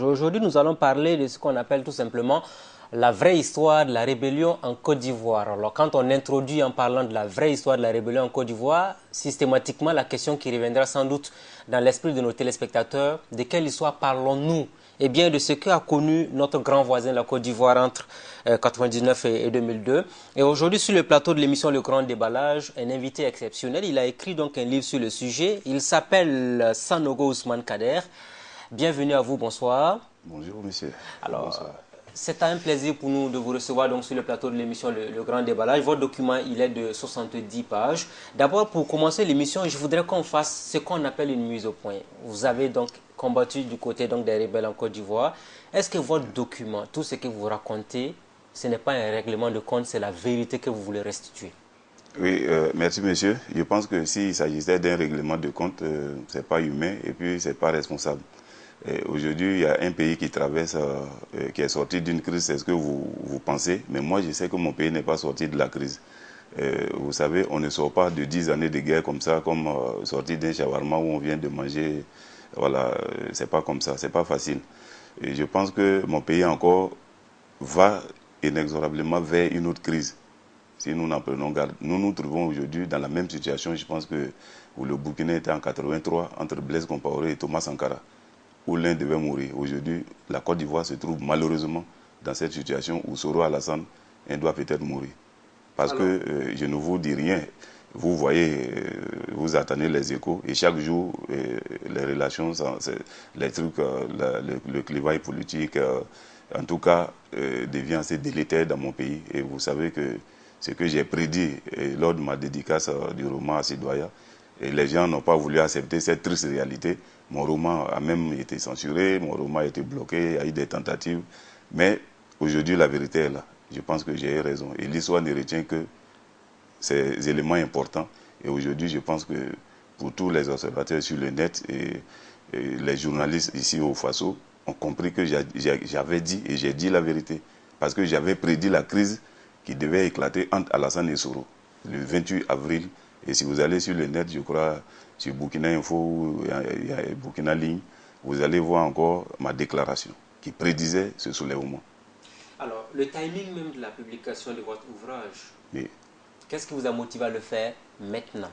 Aujourd'hui, nous allons parler de ce qu'on appelle tout simplement la vraie histoire de la rébellion en Côte d'Ivoire. Alors, quand on introduit en parlant de la vraie histoire de la rébellion en Côte d'Ivoire, systématiquement, la question qui reviendra sans doute dans l'esprit de nos téléspectateurs, de quelle histoire parlons-nous? Eh bien, de ce qu'a connu notre grand voisin, la Côte d'Ivoire, entre 1999 et 2002. Et aujourd'hui, sur le plateau de l'émission Le Grand Déballage, un invité exceptionnel. Il a écrit donc un livre sur le sujet. Il s'appelle Sanogo Ousmane Kader. Bienvenue à vous, bonsoir. Bonjour monsieur. Alors, Bonsoir. c'est un plaisir pour nous de vous recevoir donc sur le plateau de l'émission Le Grand Déballage. Votre document, il est de 70 pages. D'abord, pour commencer l'émission, je voudrais qu'on fasse ce qu'on appelle une mise au point. Vous avez donc combattu du côté donc des rebelles en Côte d'Ivoire. Est-ce que votre document, tout ce que vous racontez, ce n'est pas un règlement de compte, c'est la vérité que vous voulez restituer? Oui, merci monsieur. Je pense que s'il s'agissait d'un règlement de compte, c'est pas humain et puis c'est pas responsable. Aujourd'hui, il y a un pays qui traverse, qui est sorti d'une crise, c'est ce que vous pensez. Mais moi, je sais que mon pays n'est pas sorti de la crise. Vous savez, on ne sort pas de 10 années de guerre comme ça, comme sorti d'un shawarma où on vient de manger. Voilà, c'est pas comme ça, c'est pas facile. Et je pense que mon pays encore va inexorablement vers une autre crise. Si nous n'en prenons garde, nous nous trouvons aujourd'hui dans la même situation, je pense que où le Burkina était en 83 entre Blaise Compaoré et Thomas Sankara, où l'un devait mourir. Aujourd'hui, la Côte d'Ivoire se trouve malheureusement dans cette situation où Soro Alassane doit peut-être mourir. Parce que je ne vous dis rien. Vous voyez, vous attendez les échos et chaque jour, les relations, les trucs, le clivage politique, en tout cas, devient assez délétère dans mon pays. Et vous savez que ce que j'ai prédit lors de ma dédicace du roman à Sidoya, et les gens n'ont pas voulu accepter cette triste réalité. Mon roman a même été censuré, mon roman a été bloqué, il y a eu des tentatives. Mais aujourd'hui, la vérité est là. Je pense que j'ai eu raison. Et l'histoire ne retient que ces éléments importants. Et aujourd'hui, je pense que pour tous les observateurs sur le net et les journalistes ici au Faso ont compris que j'avais dit et j'ai dit la vérité. Parce que j'avais prédit la crise qui devait éclater entre Alassane et Soro le 28 avril. Et si vous allez sur le net, je crois, sur Burkina Info, il y a Burkina Ligne, vous allez voir encore ma déclaration qui prédisait ce soulèvement. Alors, le timing même de la publication de votre ouvrage, Oui. qu'est-ce qui vous a motivé à le faire maintenant?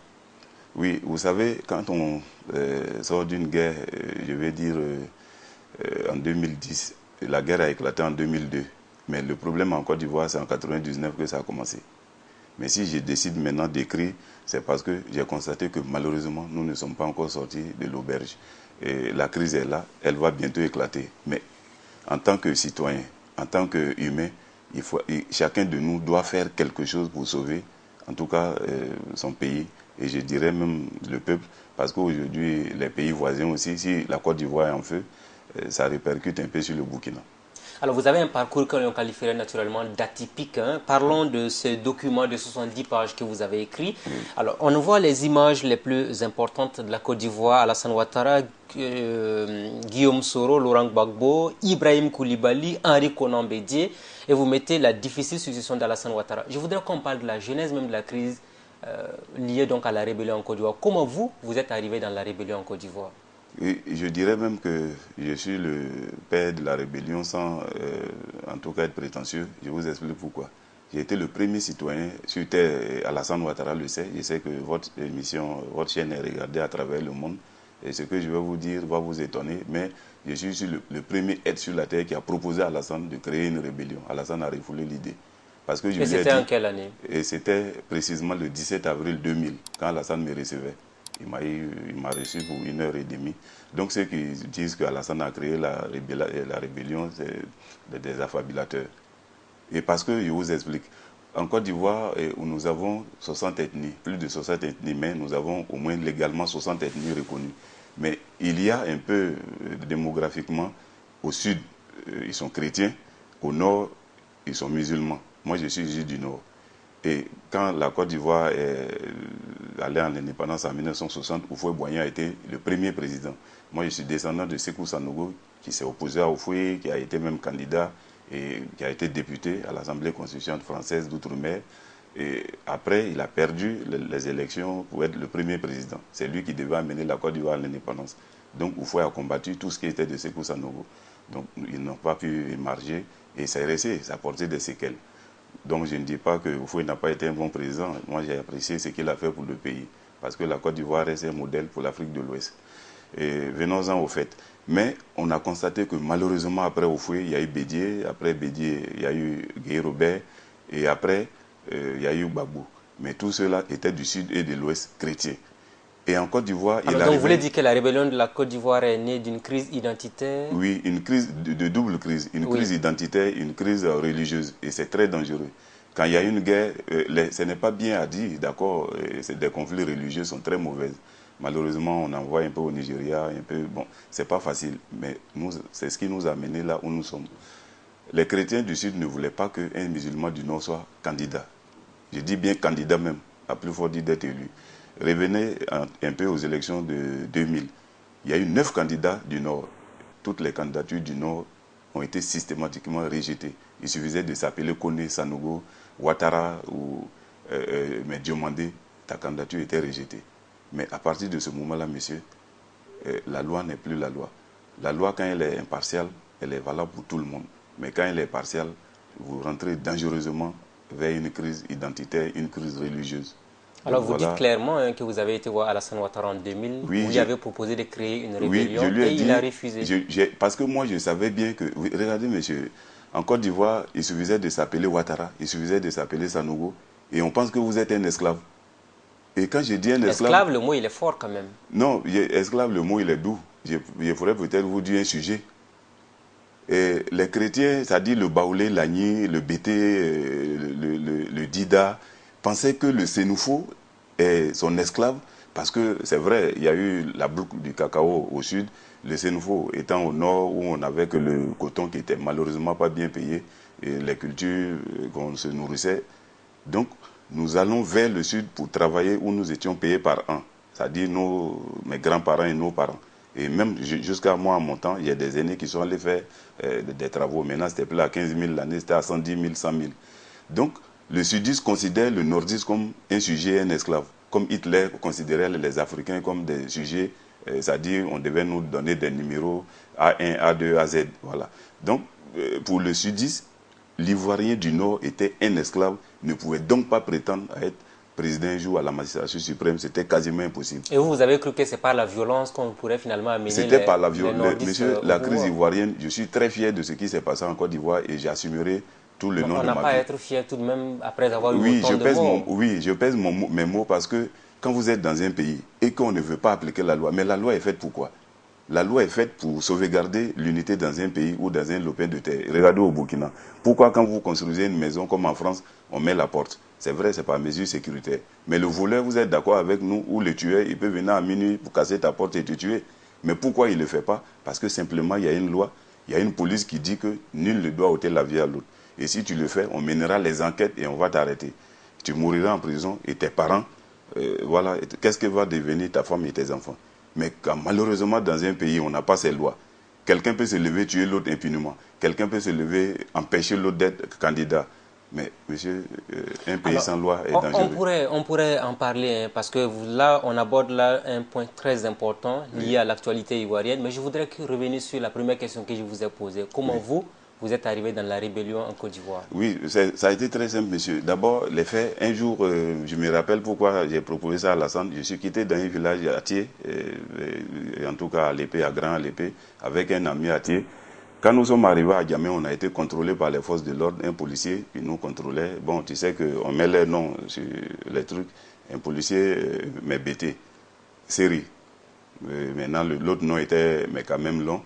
Oui, vous savez, quand on sort d'une guerre, je vais dire en 2010, la guerre a éclaté en 2002. Mais le problème en Côte d'Ivoire, c'est en 99 que ça a commencé. Mais si je décide maintenant d'écrire, c'est parce que j'ai constaté que malheureusement, nous ne sommes pas encore sortis de l'auberge. Et la crise est là, elle va bientôt éclater. Mais en tant que citoyen, en tant qu'humain, chacun de nous doit faire quelque chose pour sauver, en tout cas, son pays, et je dirais même le peuple, parce qu'aujourd'hui, les pays voisins aussi, si la Côte d'Ivoire est en feu, ça répercute un peu sur le Burkina. Alors, vous avez un parcours que l'on qualifierait naturellement d'atypique, hein. Parlons de ce document de 70 pages que vous avez écrit. Alors, on voit les images les plus importantes de la Côte d'Ivoire: Alassane Ouattara, Guillaume Soro, Laurent Gbagbo, Ibrahim Koulibaly, Henri Konan Bédié, et vous mettez la difficile succession d'Alassane Ouattara. Je voudrais qu'on parle de la genèse même de la crise liée donc à la rébellion en Côte d'Ivoire. Comment vous êtes arrivé dans la rébellion en Côte d'Ivoire? Et je dirais même que je suis le père de la rébellion sans en tout cas être prétentieux. Je vous explique pourquoi. J'ai été le premier citoyen sur Terre, Alassane Ouattara le sait. Je sais que votre émission, votre chaîne est regardée à travers le monde. Et ce que je vais vous dire va vous étonner. Mais je suis le premier être sur la Terre qui a proposé à Alassane de créer une rébellion. Alassane a refoulé l'idée. Parce que je Et lui ai c'était en dit, quelle année? et c'était précisément le 17 avril 2000, quand Alassane me recevait. Il m'a reçu pour 1 heure et demie. Donc ceux qui disent qu'Alassane a créé la rébellion, c'est des affabulateurs. Et parce que je vous explique, en Côte d'Ivoire, où nous avons 60 ethnies, plus de 60 ethnies, mais nous avons au moins légalement 60 ethnies reconnues. Mais il y a un peu démographiquement, au sud, ils sont chrétiens, au nord, ils sont musulmans. Moi, je suis juif du nord. Et quand la Côte d'Ivoire est allée en indépendance en 1960, Houphouët-Boigny a été le premier président. Moi, je suis descendant de Sékou Sanogo, qui s'est opposé à Houphouët, qui a été même candidat et qui a été député à l'Assemblée constituante française d'Outre-mer. Et après, il a perdu les élections pour être le premier président. C'est lui qui devait amener la Côte d'Ivoire à l'indépendance. Donc, Houphouët a combattu tout ce qui était de Sékou Sanogo. Donc, ils n'ont pas pu émarger et c'est resté, ça a porté des séquelles. Donc, je ne dis pas que Houphouët n'a pas été un bon président. Moi, j'ai apprécié ce qu'il a fait pour le pays. Parce que la Côte d'Ivoire reste un modèle pour l'Afrique de l'Ouest. Et venons-en au fait. Mais on a constaté que malheureusement, après Houphouët, il y a eu Bédié. Après Bédié, il y a eu Guy Robert. Et après, il y a eu Gbagbo. Mais tout cela était du sud et de l'ouest chrétien. Et en Côte d'Ivoire, il donc vous voulez dire que la rébellion de la Côte d'Ivoire est née d'une crise identitaire? Oui, une crise de double crise. Une crise identitaire, une crise religieuse. Et c'est très dangereux. Quand il y a une guerre, ce n'est pas bien à dire, d'accord, des conflits religieux sont très mauvais. Malheureusement, on en voit un peu au Nigeria, un peu, bon, c'est pas facile, mais c'est ce qui nous a amenés là où nous sommes. Les chrétiens du Sud ne voulaient pas qu'un musulman du Nord soit candidat. Je dis bien candidat même, à plus fort dire d'être élu. Revenez un peu aux élections de 2000. Il y a eu 9 candidats du Nord. Toutes les candidatures du Nord ont été systématiquement rejetées. Il suffisait de s'appeler Kone, Sanogo, Ouattara ou Diomandé, ta candidature était rejetée. Mais à partir de ce moment-là, monsieur, la loi n'est plus la loi. La loi, quand elle est impartiale, elle est valable pour tout le monde. Mais quand elle est partielle, vous rentrez dangereusement vers une crise identitaire, une crise religieuse. Alors donc, vous dites clairement que vous avez été voir Alassane Ouattara en 2000, vous lui avez proposé de créer une rébellion et il a refusé. Parce que moi je savais bien que, regardez monsieur, en Côte d'Ivoire, il suffisait de s'appeler Ouattara, il suffisait de s'appeler Sanogo, et on pense que vous êtes un esclave. Et quand je dis un esclave... Esclave, le mot il est fort quand même. Non, esclave, le mot il est doux. Je pourrais peut-être vous dire un sujet. Et les chrétiens, c'est-à-dire le Baoulé, l'Agni, le Bété, le Dida, pensaient que le Sénoufo est son esclave, parce que c'est vrai, il y a eu la boucle du cacao au sud, le Sénoufo étant au nord, où on n'avait que le coton qui était malheureusement pas bien payé, et les cultures qu'on se nourrissait. Donc, nous allons vers le sud pour travailler où nous étions payés par an, c'est-à-dire mes grands-parents et nos parents. Et même jusqu'à moi, à mon temps, il y a des aînés qui sont allés faire des travaux. Maintenant, c'était plus à 15 000 l'année, c'était à 110 000, 100 000. Donc, le sudiste considère le nordiste comme un sujet, un esclave. Comme Hitler considérait les Africains comme des sujets, c'est-à-dire on devait nous donner des numéros A1, A2, AZ. Voilà. Donc, pour le sudiste, l'Ivoirien du Nord était un esclave, ne pouvait donc pas prétendre à être président un jour à la magistrature suprême, c'était quasiment impossible. Et vous avez cru que c'est par la violence qu'on pourrait finalement amener C'était par la violence. Monsieur, la crise ivoirienne, je suis très fier de ce qui s'est passé en Côte d'Ivoire et j'assumerai tout le nom de ma vie. On n'a pas à être fier tout de même après avoir eu autant de morts. Oui, je pèse mes mots parce que quand vous êtes dans un pays et qu'on ne veut pas appliquer la loi, mais la loi est faite pour quoi? La loi est faite pour sauvegarder l'unité dans un pays ou dans un lopin de terre. Regardez au Burkina. Pourquoi quand vous construisez une maison comme en France, on met la porte? C'est vrai, c'est par mesure sécuritaire. Mais le voleur, vous êtes d'accord avec nous, ou le tueur, il peut venir à minuit pour casser ta porte et te tuer. Mais pourquoi il ne le fait pas? Parce que simplement, il y a une loi, il y a une police qui dit que nul ne doit ôter la vie à l'autre. Et si tu le fais, on mènera les enquêtes et on va t'arrêter. Tu mouriras en prison et tes parents, voilà, qu'est-ce que va devenir ta femme et tes enfants? Mais quand malheureusement dans un pays on n'a pas ces lois, quelqu'un peut se lever tuer l'autre impunément, quelqu'un peut se lever empêcher l'autre d'être candidat. Mais monsieur, un pays sans loi est dangereux. On pourrait en parler, hein, parce que là on aborde là un point très important lié à l'actualité ivoirienne, mais je voudrais revenir sur la première question que je vous ai posée. Comment vous êtes arrivé dans la rébellion en Côte d'Ivoire? Oui, ça a été très simple, monsieur. D'abord, les faits, un jour, je me rappelle pourquoi j'ai proposé ça à Alassane. Je suis quitté dans un village à Thiers, en tout cas à l'épée, à Grand à l'épée, avec un ami à Thiers. Quand nous sommes arrivés à Djamé, on a été contrôlés par les forces de l'ordre, un policier qui nous contrôlait. Bon, tu sais qu'on met les noms sur les trucs. Un policier m'est bêté, série. Maintenant, l'autre nom était, mais quand même long.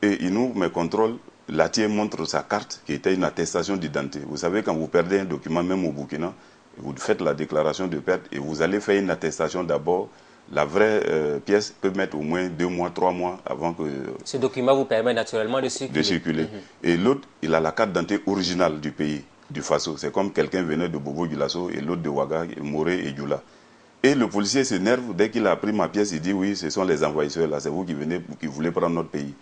Et il nous me contrôle. L'ATIE montre sa carte qui était une attestation d'identité. Vous savez, quand vous perdez un document, même au Burkina, vous faites la déclaration de perte et vous allez faire une attestation d'abord. La vraie pièce peut mettre au moins 2 mois, 3 mois avant que... Ce document vous permet naturellement de circuler. Et l'autre, il a la carte d'identité originale du pays, du Faso. C'est comme quelqu'un venait de Bobo-Dioulasso et l'autre de Ouaga, Moré et Dioula. Et le policier s'énerve, dès qu'il a pris ma pièce, il dit oui, ce sont les envahisseurs là, c'est vous qui venez, qui voulez prendre notre pays.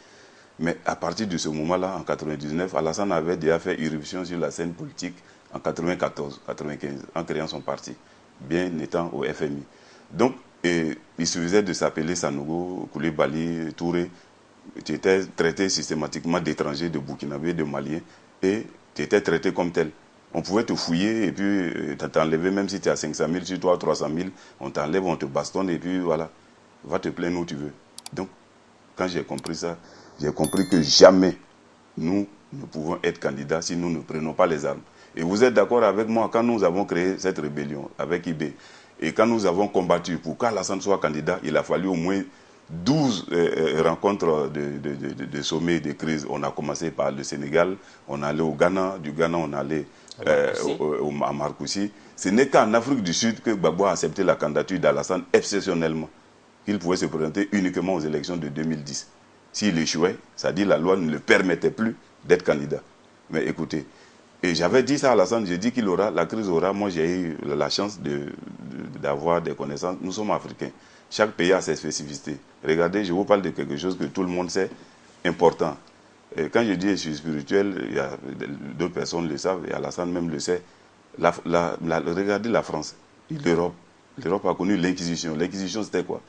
Mais à partir de ce moment-là, en 1999, Alassane avait déjà fait irruption sur la scène politique en 1994, 1995, en créant son parti, bien étant au FMI. Donc, il suffisait de s'appeler Sanogo, Koulibaly, Touré. tu étais traité systématiquement d'étranger, de Burkinabé, de Malien, et tu étais traité comme tel. On pouvait te fouiller et puis t'enlever, même si tu as 500 000, sur toi 300 000, on t'enlève, on te bastonne et puis voilà, va te plaindre où tu veux. Donc, quand j'ai compris ça, j'ai compris que jamais nous ne pouvons être candidats si nous ne prenons pas les armes. Et vous êtes d'accord avec moi, quand nous avons créé cette rébellion avec IB, et quand nous avons combattu pour qu'Alassane soit candidat, il a fallu au moins 12 rencontres de sommets, de crises. On a commencé par le Sénégal, on est allé au Ghana, du Ghana on est allé à Marcoussis. Ce n'est qu'en Afrique du Sud que Gbagbo a accepté la candidature d'Alassane exceptionnellement, qu'il pouvait se présenter uniquement aux élections de 2010. S'il échouait, ça dit la loi ne le permettait plus d'être candidat. Mais écoutez, et j'avais dit ça à Alassane, j'ai dit qu'il aura, la crise aura, moi j'ai eu la chance d'avoir des connaissances. Nous sommes africains. Chaque pays a ses spécificités. Regardez, je vous parle de quelque chose que tout le monde sait, important. Et quand je dis je suis spirituel, il y a d'autres personnes le savent, et Alassane même le sait. Regardez la France et l'Europe. L'Europe a connu l'Inquisition. L'Inquisition, c'était quoi?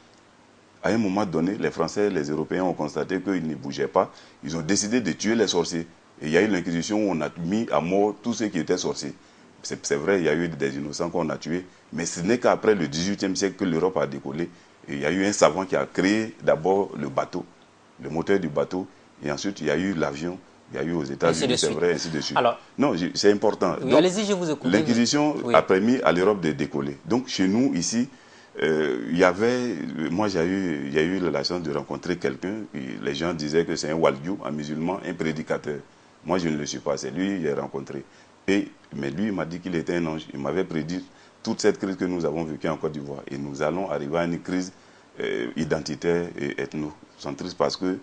À un moment donné, les Français, les Européens ont constaté qu'ils ne bougeaient pas. Ils ont décidé de tuer les sorciers. Et il y a eu l'Inquisition où on a mis à mort tous ceux qui étaient sorciers. C'est vrai, il y a eu des innocents qu'on a tués, mais ce n'est qu'après le XVIIIe siècle que l'Europe a décollé. Et il y a eu un savant qui a créé d'abord le bateau, le moteur du bateau, et ensuite il y a eu l'avion, il y a eu aux États-Unis, c'est vrai, ainsi de suite. Alors, non, c'est important. Oui, allez-y, je vous écoute. L'Inquisition a permis à l'Europe de décoller. Donc chez nous, ici, il y avait, moi il y a eu la chance de rencontrer quelqu'un, les gens disaient que c'est un waliou, un musulman, un prédicateur. Moi je ne le suis pas, c'est lui que j'ai rencontré. Mais lui il m'a dit qu'il était un ange, il m'avait prédit toute cette crise que nous avons vécue en Côte d'Ivoire. Et nous allons arriver à une crise identitaire et ethnocentriste parce que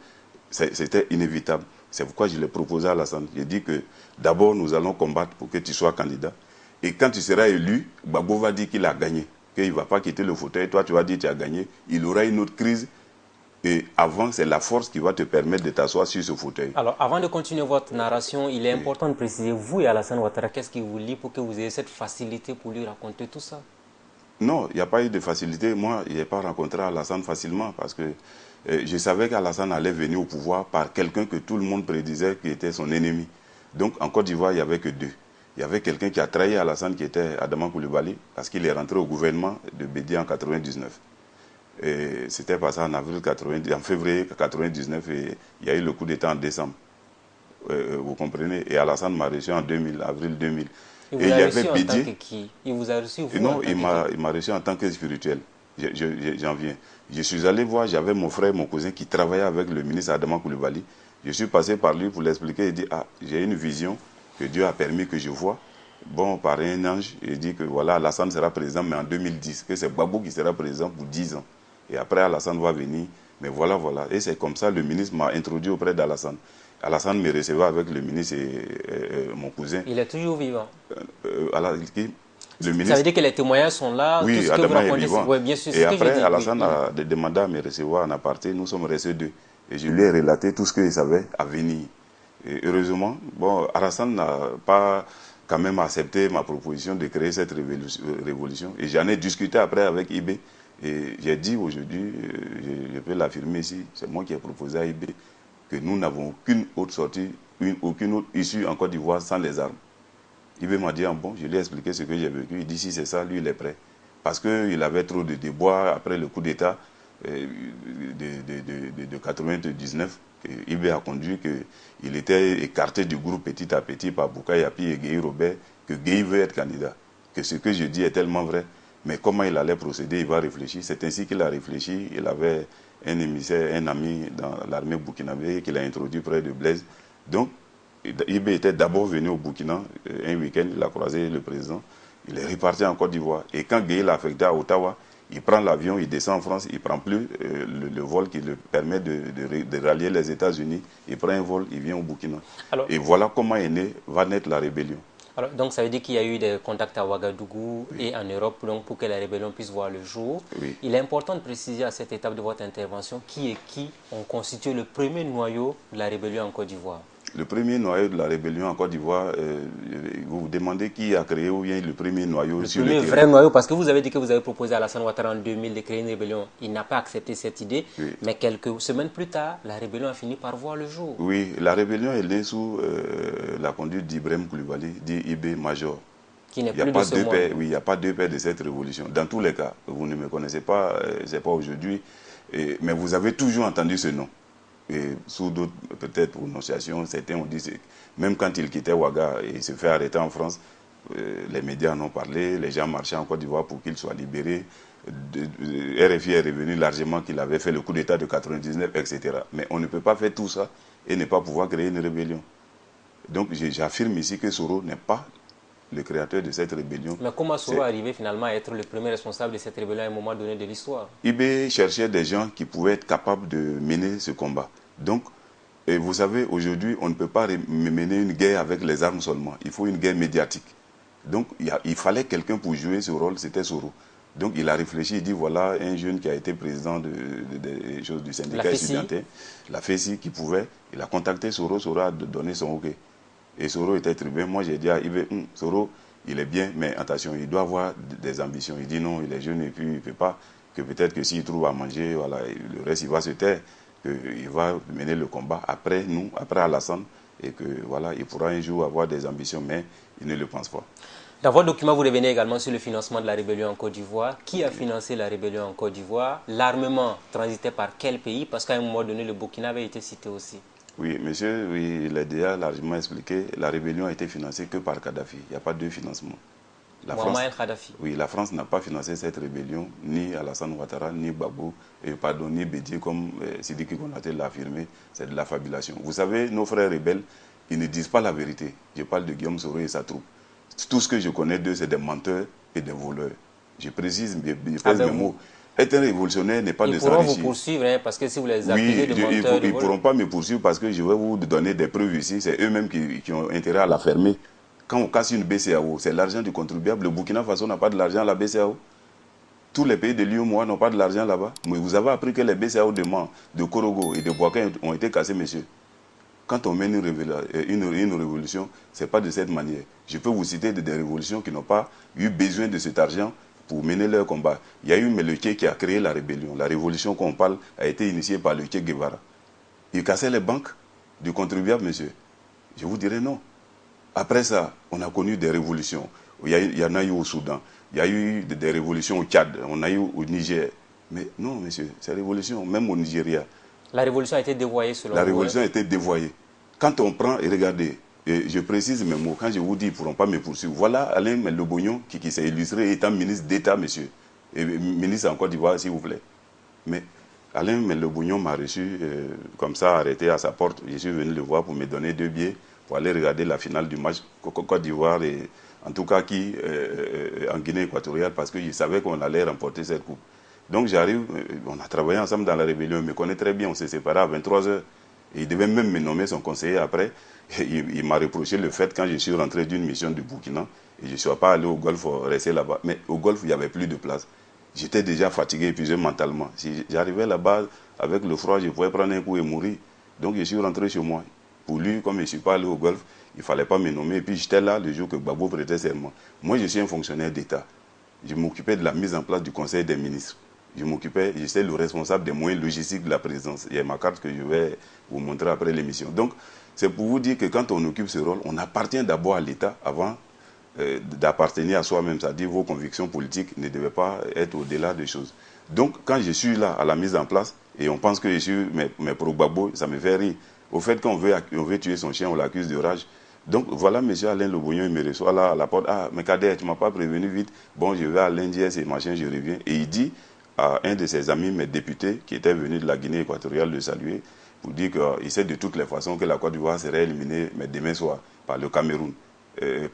c'était inévitable. C'est pourquoi je l'ai proposé à Alassane. J'ai dit que d'abord nous allons combattre pour que tu sois candidat. Et quand tu seras élu, Gbagbo va dire qu'il a gagné, qu'il ne va pas quitter le fauteuil. Toi, tu vas dire que tu as gagné. Il aura une autre crise. Et avant, c'est la force qui va te permettre de t'asseoir sur ce fauteuil. Alors, avant de continuer votre narration, il est important de préciser, vous et Alassane Ouattara, qu'est-ce qui vous lie pour que vous ayez cette facilité pour lui raconter tout ça? Non, il n'y a pas eu de facilité. Moi, je n'ai pas rencontré Alassane facilement parce que je savais qu'Alassane allait venir au pouvoir par quelqu'un que tout le monde prédisait qui était son ennemi. Donc, en Côte d'Ivoire, il n'y avait que deux. Il y avait quelqu'un qui a trahi Alassane qui était Adama Coulibaly parce qu'il est rentré au gouvernement de Bédié en 99. C'était passé en février 1999 et il y a eu le coup d'État en décembre. Vous comprenez? Et Alassane m'a reçu en avril 2000. Il vous a reçu en tant que qui? Il vous a reçu vous? Non, il m'a reçu en tant que spirituel. J'en viens. Je suis allé voir, j'avais mon frère, mon cousin qui travaillait avec le ministre Adama Coulibaly. Je suis passé par lui pour l'expliquer. Il dit, ah, j'ai une vision que Dieu a permis que je vois. Bon, par un ange, il dit que voilà, Alassane sera présent, mais en 2010, que c'est Gbagbo qui sera présent pour 10 ans. Et après, Alassane va venir. Mais voilà, voilà. Et c'est comme ça, le ministre m'a introduit auprès d'Alassane. Alassane me recevait avec le ministre et mon cousin. Il est toujours vivant. Le ministre, ça veut dire que les témoignages sont là. Oui, tout ce Adama que vous est vivant. Ouais, bien sûr, et après, dis, Alassane a demandé à me recevoir en aparté. Nous sommes restés deux. Et je lui ai relaté tout ce qu'il savait à venir. Et heureusement, bon, Alassane n'a pas quand même accepté ma proposition de créer cette révolution. Et j'en ai discuté après avec IB. Et j'ai dit aujourd'hui, je peux l'affirmer ici, c'est moi qui ai proposé à IB que nous n'avons aucune autre sortie, aucune autre issue en Côte d'Ivoire sans les armes. IB m'a dit, bon, je lui ai expliqué ce que j'ai vécu. Il dit, si c'est ça, lui, il est prêt. Parce qu'il avait trop de déboires après le coup d'État de 99. IB a conduit qu'il était écarté du groupe petit à petit par Bouka Yapi et Gueye Robert, que Gueye veut être candidat. Que ce que je dis est tellement vrai. Mais comment il allait procéder, il va réfléchir. C'est ainsi qu'il a réfléchi. Il avait un émissaire, un ami dans l'armée burkinabé qu'il a introduit près de Blaise. Donc, IB était d'abord venu au Burkina un week-end, il a croisé le président, il est reparti en Côte d'Ivoire. Et quand Gueye l'a affecté à Ottawa, il prend l'avion, il descend en France, il ne prend plus le vol qui lui permet de rallier les États-Unis. Il prend un vol, il vient au Burkina. Alors, et voilà comment va naître la rébellion. Alors, donc ça veut dire qu'il y a eu des contacts à Ouagadougou et en Europe donc, pour que la rébellion puisse voir le jour. Oui. Il est important de préciser à cette étape de votre intervention qui et qui ont constitué le premier noyau de la rébellion en Côte d'Ivoire. Le premier noyau de la rébellion en Côte d'Ivoire, vous vous demandez qui a créé ou bien le premier noyau sur le terrain. Le premier vrai noyau, parce que vous avez dit que vous avez proposé à Alassane Ouattara en 2000 de créer une rébellion. Il n'a pas accepté cette idée, Oui. mais quelques semaines plus tard, la rébellion a fini par voir le jour. Oui, la rébellion est née sous la conduite d'Ibrahim Koulibaly, dit IB Major. Qui n'est Il n'y a plus pas de ce deux monde. pères, oui, il n'y a pas deux pères de cette révolution. Dans tous les cas, vous ne me connaissez pas, c'est pas aujourd'hui, mais vous avez toujours entendu ce nom. Et sous d'autres, peut-être, prononciations, certains ont dit, même quand il quittait Ouaga et il se fait arrêter en France, les médias en ont parlé, les gens marchaient en Côte d'Ivoire pour qu'il soit libéré. RFI est revenu largement qu'il avait fait le coup d'État de 99, etc. Mais on ne peut pas faire tout ça et ne pas pouvoir créer une rébellion. Donc j'affirme ici que Soro n'est pas le créateur de cette rébellion. Mais comment Soro est arrivé finalement à être le premier responsable de cette rébellion à un moment donné de l'histoire? IB cherchait des gens qui pouvaient être capables de mener ce combat. Donc, et vous savez, aujourd'hui, on ne peut pas mener une guerre avec les armes seulement. Il faut une guerre médiatique. Donc, il fallait quelqu'un pour jouer ce rôle, c'était Soro. Donc, il a réfléchi, il dit, voilà un jeune qui a été président des choses du syndicat étudiantin, la FESI, qui pouvait, il a contacté Soro, Soro a donné son OK. Et Soro était très bien. Moi, j'ai dit à IB, Soro, il est bien, mais attention, il doit avoir des ambitions. Il dit non, il est jeune et puis il ne peut pas, que peut-être que s'il trouve à manger, voilà, le reste, il va se taire, qu'il va mener le combat après nous, après Alassane, et que voilà, il pourra un jour avoir des ambitions, mais il ne le pense pas. Dans votre document, vous revenez également sur le financement de la rébellion en Côte d'Ivoire. Qui a financé la rébellion en Côte d'Ivoire? L'armement transitait par quel pays? Parce qu'à un moment donné, le Burkina avait été cité aussi. Oui, monsieur, oui, il a déjà largement expliqué. La rébellion a été financée que par Kadhafi. Il n'y a pas de financement. Mohamed Kadhafi. Oui, la France n'a pas financé cette rébellion, ni Alassane Ouattara, ni Gbagbo, ni Bédié, comme Sidiki Konaté l'a affirmé. C'est de la fabulation. Vous savez, nos frères rebelles, ils ne disent pas la vérité. Je parle de Guillaume Soro et sa troupe. Tout ce que je connais d'eux, c'est des menteurs et des voleurs. Je précise, je pèse mes mots. Être un révolutionnaire n'est pas de s'enrichir. Ils pourront vous poursuivre, hein, parce que si vous les accusez de menteurs... Ils ne pourront pas me poursuivre parce que je vais vous donner des preuves ici. C'est eux-mêmes qui ont intérêt à la fermer. Quand on casse une BCAO, c'est l'argent du contribuable. Le Burkina Faso n'a pas de l'argent à la BCAO. Tous les pays de l'UEMOA n'ont pas de l'argent là-bas. Mais vous avez appris que les BCAO de Mans, de Korogo et de Boaké ont été cassés, monsieur. Quand on mène une révolution, ce n'est pas de cette manière. Je peux vous citer des révolutions qui n'ont pas eu besoin de cet argent pour mener leur combat. Il y a eu le Che qui a créé la rébellion. La révolution qu'on parle a été initiée par le Che Guevara. Il cassait les banques du contribuable, monsieur. Je vous dirais non. Après ça, on a connu des révolutions. Il y en a eu au Soudan. Il y a eu des révolutions au Tchad. On a eu au Niger. Mais non, monsieur, ces révolutions, même au Nigeria. La révolution a été dévoyée selon vous? La révolution a été dévoyée. Quand on prend, et regardez, et je précise mes mots, quand je vous dis qu'ils ne pourront pas me poursuivre, voilà Alain Lobognon qui s'est illustré étant ministre d'État, monsieur. Et ministre en Côte d'Ivoire, s'il vous plaît. Mais Alain Lobognon m'a reçu, comme ça, arrêté à sa porte. Je suis venu le voir pour me donner 2 billets pour aller regarder la finale du match Côte d'Ivoire, et en tout cas en Guinée équatoriale, parce que je savais qu'on allait remporter cette coupe. Donc j'arrive, on a travaillé ensemble dans la rébellion, il me connaît très bien, on s'est séparés à 23h. Et il devait même me nommer son conseiller après. Il m'a reproché le fait quand je suis rentré d'une mission du Burkina et je ne suis pas allé au Golfe rester là-bas. Mais au Golfe, il n'y avait plus de place. J'étais déjà fatigué, épuisé mentalement. Si j'arrivais là-bas avec le froid, je pouvais prendre un coup et mourir. Donc je suis rentré chez moi. Pour lui, comme je ne suis pas allé au Golfe, il ne fallait pas me nommer. Et puis j'étais là le jour que Gbagbo prêtait serment. Moi, je suis un fonctionnaire d'État. Je m'occupais de la mise en place du Conseil des ministres. J'étais le responsable des moyens logistiques de la présidence. Il y a ma carte que je vais vous montrer après l'émission. Donc, c'est pour vous dire que quand on occupe ce rôle, on appartient d'abord à l'État avant d'appartenir à soi-même. C'est-à-dire vos convictions politiques ne devaient pas être au-delà des choses. Donc, quand je suis là à la mise en place, et on pense que je suis mes pro-Gbagbo, ça me fait rire. Au fait qu'on veut tuer son chien, on l'accuse de rage. Donc voilà, M. Alain Lobognon, il me reçoit là à la porte. Ah, mais Kader, tu ne m'as pas prévenu vite. Bon, je vais à l'Indiès et machin, je reviens. Et il dit à un de ses amis, mes députés, qui était venu de la Guinée équatoriale, de saluer, pour dire qu'il sait de toutes les façons que la Côte d'Ivoire serait éliminée, mais demain soir, par le Cameroun.